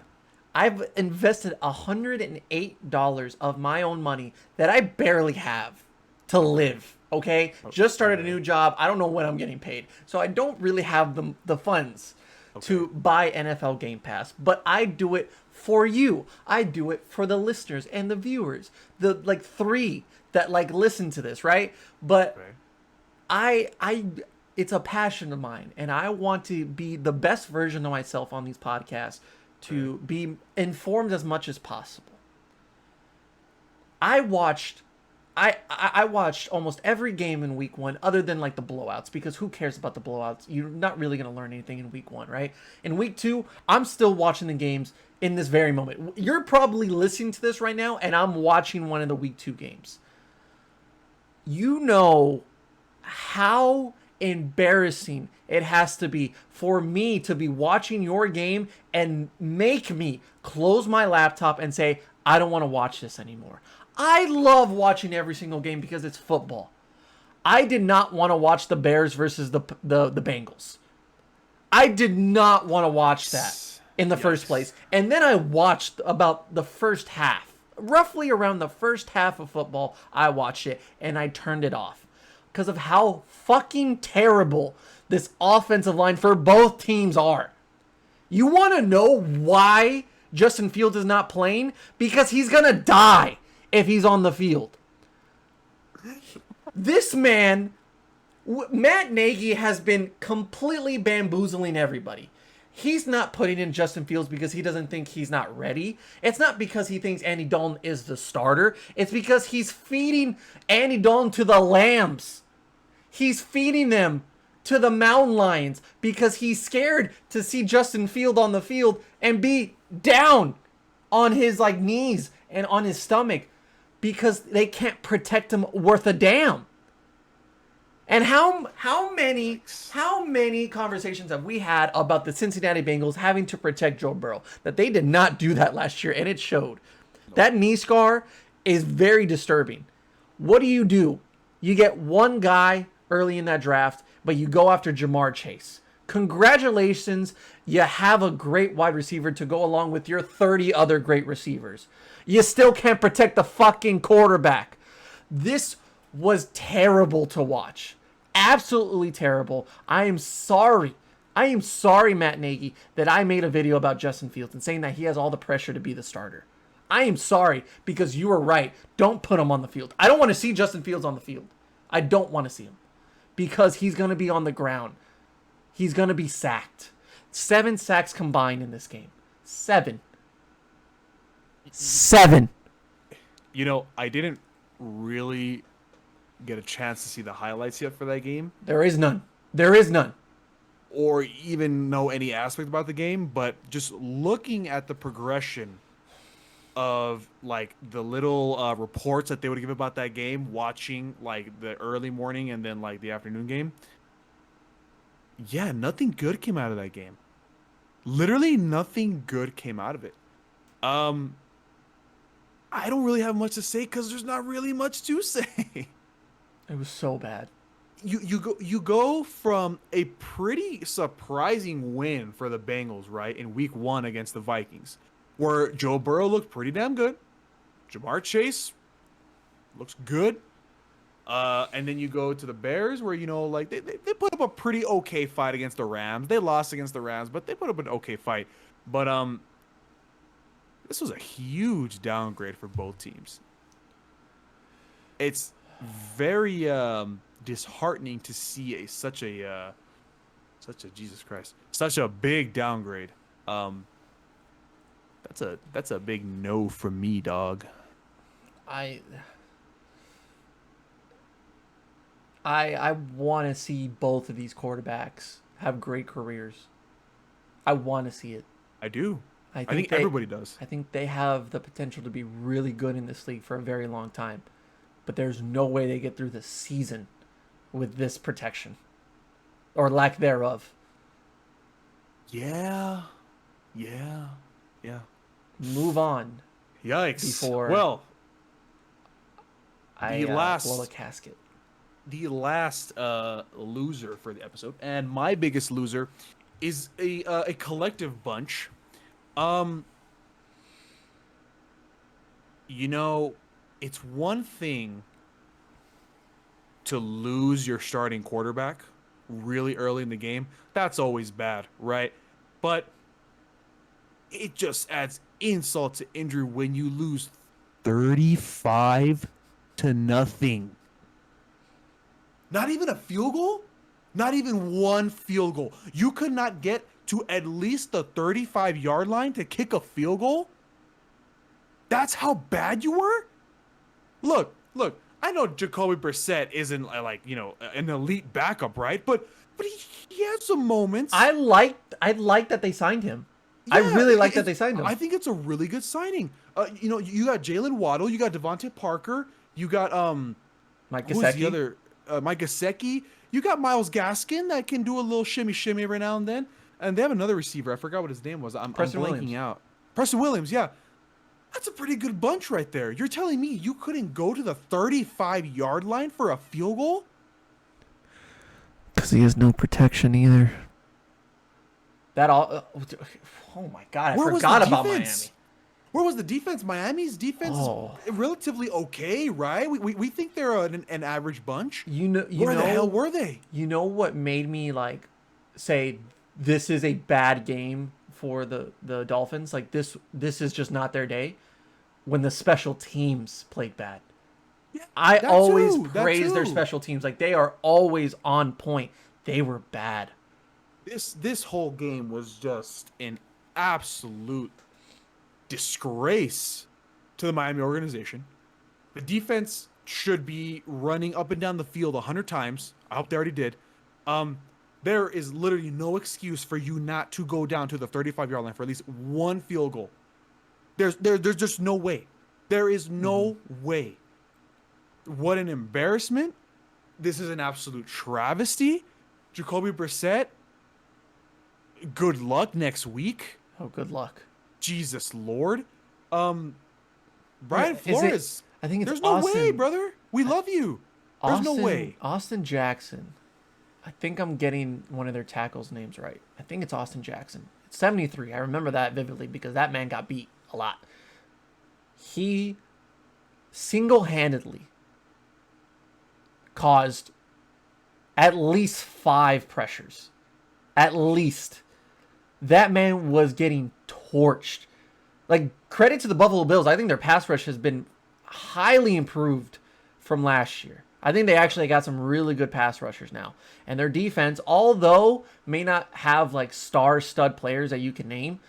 I've invested $108 of my own money that I barely have to live. Okay, just started a new job. I don't know when I'm getting paid, so I don't really have the funds. to buy NFL Game Pass, but I do it for you. I do it for the listeners and the viewers, the like 3 that like listen to this, right? But I it's a passion of mine, and I want to be the best version of myself on these podcasts, to be informed as much as possible. I watched almost every game in week 1 other than like the blowouts, because who cares about the blowouts? You're not really going to learn anything in week 1, right? In week 2, I'm still watching the games in this very moment. You're probably listening to this right now, and I'm watching one of the week 2 games. You know how embarrassing it has to be for me to be watching your game and make me close my laptop and say, I don't want to watch this anymore. I love watching every single game because it's football. I did not want to watch the Bears versus the Bengals. I did not want to watch that in the first place. And then I watched about the first half. Roughly around the first half of football, I watched it and I turned it off because of how fucking terrible this offensive line for both teams are. You want to know why Justin Fields is not playing? Because he's going to die if he's on the field. This man, Matt Nagy, has been completely bamboozling everybody. He's not putting in Justin Fields because he doesn't think he's not ready. It's not because he thinks Andy Dalton is the starter. It's because he's feeding Andy Dalton to the lambs. He's feeding them to the mountain lions because he's scared to see Justin Field on the field and be down on his like knees and on his stomach because they can't protect him worth a damn. And how many conversations have we had about the Cincinnati Bengals having to protect Joe Burrow? That they did not do that last year, and it showed. That knee scar is very disturbing. What do? You get one guy early in that draft, but you go after Jamar Chase. Congratulations, you have a great wide receiver to go along with your 30 other great receivers. You still can't protect the fucking quarterback. This was terrible to watch. Absolutely terrible. I am sorry, Matt Nagy, that I made a video about Justin Fields and saying that he has all the pressure to be the starter. I am sorry, because you were right. Don't put him on the field. I don't want to see Justin Fields on the field. I don't want to see him. Because he's going to be on the ground. He's going to be sacked. 7 sacks combined in this game. 7. You know, I didn't really get a chance to see the highlights yet for that game. There is none. Or even know any aspect about the game, but just looking at the progression of like the little reports that they would give about that game, watching like the early morning and then like the afternoon game. Yeah, nothing good came out of that game. Literally nothing good came out of it. I don't really have much to say because there's not really much to say. It was so bad. You go from a pretty surprising win for the Bengals, right, in week 1 against the Vikings, where Joe Burrow looked pretty damn good. Jamar Chase looks good. And then you go to the Bears, where, you know, like they put up a pretty okay fight against the Rams. They lost against the Rams, but they put up an okay fight. But this was a huge downgrade for both teams. It's very disheartening to see such a Jesus Christ, such a big downgrade. That's a big no from me, dog. I want to see both of these quarterbacks have great careers. I want to see it. I do. I think everybody does. I think they have the potential to be really good in this league for a very long time. But there's no way they get through the season with this protection. Or lack thereof. Yeah. Move on. Yikes. Before I blow a casket. The last loser for the episode, and my biggest loser, is a collective bunch. You know, it's one thing to lose your starting quarterback really early in the game. That's always bad, right? But it just adds insult to injury when you lose 35-0. Not even a field goal? Not even one field goal. You could not get to at least the 35-yard line to kick a field goal? That's how bad you were? Look, I know Jacoby Brissett isn't like, an elite backup, right? But he had some moments. I like that they signed him. Yeah, I really like that they signed him. I think it's a really good signing. You got Jalen Waddle, you got Devontae Parker, you got Mike Gesicki. Who's the other? Mike Gesicki. You got Myles Gaskin that can do a little shimmy every now and then. And they have another receiver. I forgot what his name was. I'm blanking out. Preston Williams, yeah. That's a pretty good bunch right there. You're telling me you couldn't go to the 35-yard line for a field goal? Because he has no protection either. Oh my God, I forgot about Miami. Where was the defense? Miami's defense is relatively okay, right? We think they're an average bunch. Where the hell were they? You know what made me say this is a bad game for the Dolphins? Like this is just not their day. When the special teams played bad. Yeah, I always praise their special teams. Like they are always on point. They were bad. This whole game was just an absolute disgrace to the Miami organization. The defense should be running up and down the field 100 times. I hope they already did. There is literally no excuse for you not to go down to the 35-yard line for at least one field goal. There's just no way. There is no way. What an embarrassment. This is an absolute travesty. Jacoby Brissett, good luck next week. Oh, good luck. Jesus Lord. Brian Flores. I think it's there's Austin, no way, brother. We love you. There's no way. Austin Jackson. I think I'm getting one of their tackles' names right. I think it's Austin Jackson. It's 73. I remember that vividly because that man got beat a lot. He single-handedly caused at least 5 pressures. At least. That man was getting torched. Like, credit to the Buffalo Bills. I think their pass rush has been highly improved from last year. I think they actually got some really good pass rushers now. And their defense, although may not have like star stud players that you can name,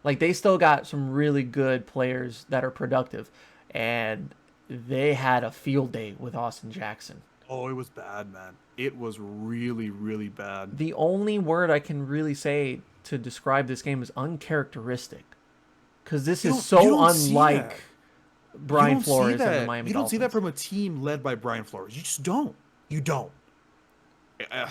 like they still got some really good players that are productive. And they had a field day with Austin Jackson. Oh, it was bad, man. It was really, really bad. The only word I can really say to describe this game is uncharacteristic. Because this is so unlike Brian Flores and the Miami Dolphins. You don't see that from a team led by Brian Flores. You just don't. You don't. And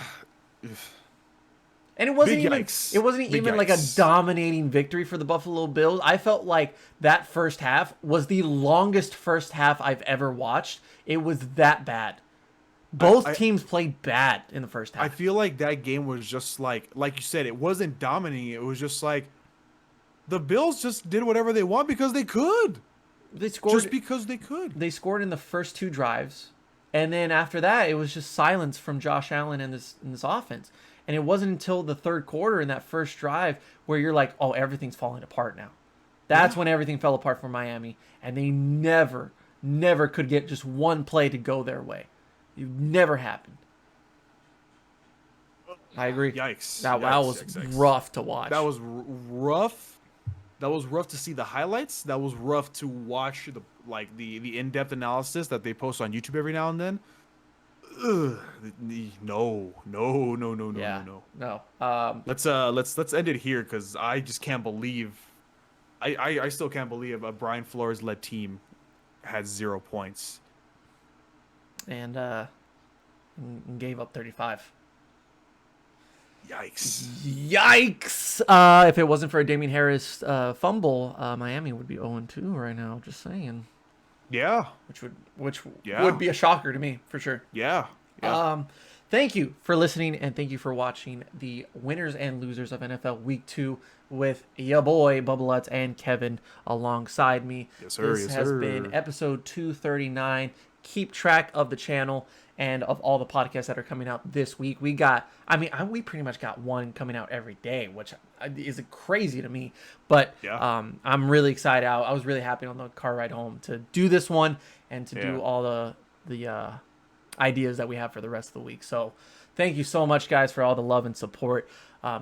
it wasn't even like a dominating victory for the Buffalo Bills. I felt like that first half was the longest first half I've ever watched. It was that bad. Both teams played bad in the first half. I feel like that game was just like you said, it wasn't dominating. It was just like the Bills just did whatever they want because they could. They scored just because they could. They scored in the first 2 drives. And then after that, it was just silence from Josh Allen and this offense. And it wasn't until the third quarter in that first drive where you're like, oh, everything's falling apart now. That's when everything fell apart for Miami. And they never could get just one play to go their way. It never happened. I agree. Yikes. That was rough to watch. That was rough. That was rough to see the highlights. That was rough to watch the in-depth analysis that they post on YouTube every now and then. Ugh. No. Let's end it here because I just can't believe. I still can't believe a Brian Flores led team had 0 points. And gave up 35. Yikes! If it wasn't for a Damian Harris fumble, Miami would be 0-2 right now. Just saying. Yeah. Which would be a shocker to me for sure. Yeah. Thank you for listening and thank you for watching the winners and losers of NFL Week 2 with ya boy Bubba Lutz and Kevin alongside me. Yes, sir. This has been episode 239. keep track of the channel and of all the podcasts that are coming out this week, we pretty much got one coming out every day, which is crazy to me. But I'm really excited. I was really happy on the car ride home to do this one and to do all the ideas that we have for the rest of the week. So thank you so much, guys, for all the love and support.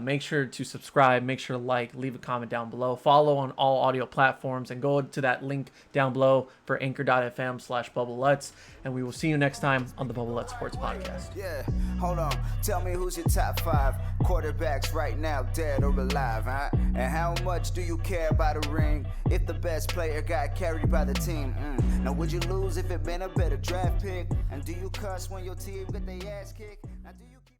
Make sure to subscribe, make sure to like, leave a comment down below, follow on all audio platforms, and go to that link down below for anchor.fm/Bubba Lutz. And we will see you next time on the Bubba Lutz Sports Podcast. Yeah, hold on. Tell me who's your top 5 quarterbacks right now, dead or alive, huh? And how much do you care about a ring if the best player got carried by the team? Now, would you lose if it been a better draft pick? And do you cuss when your team get their ass kicked?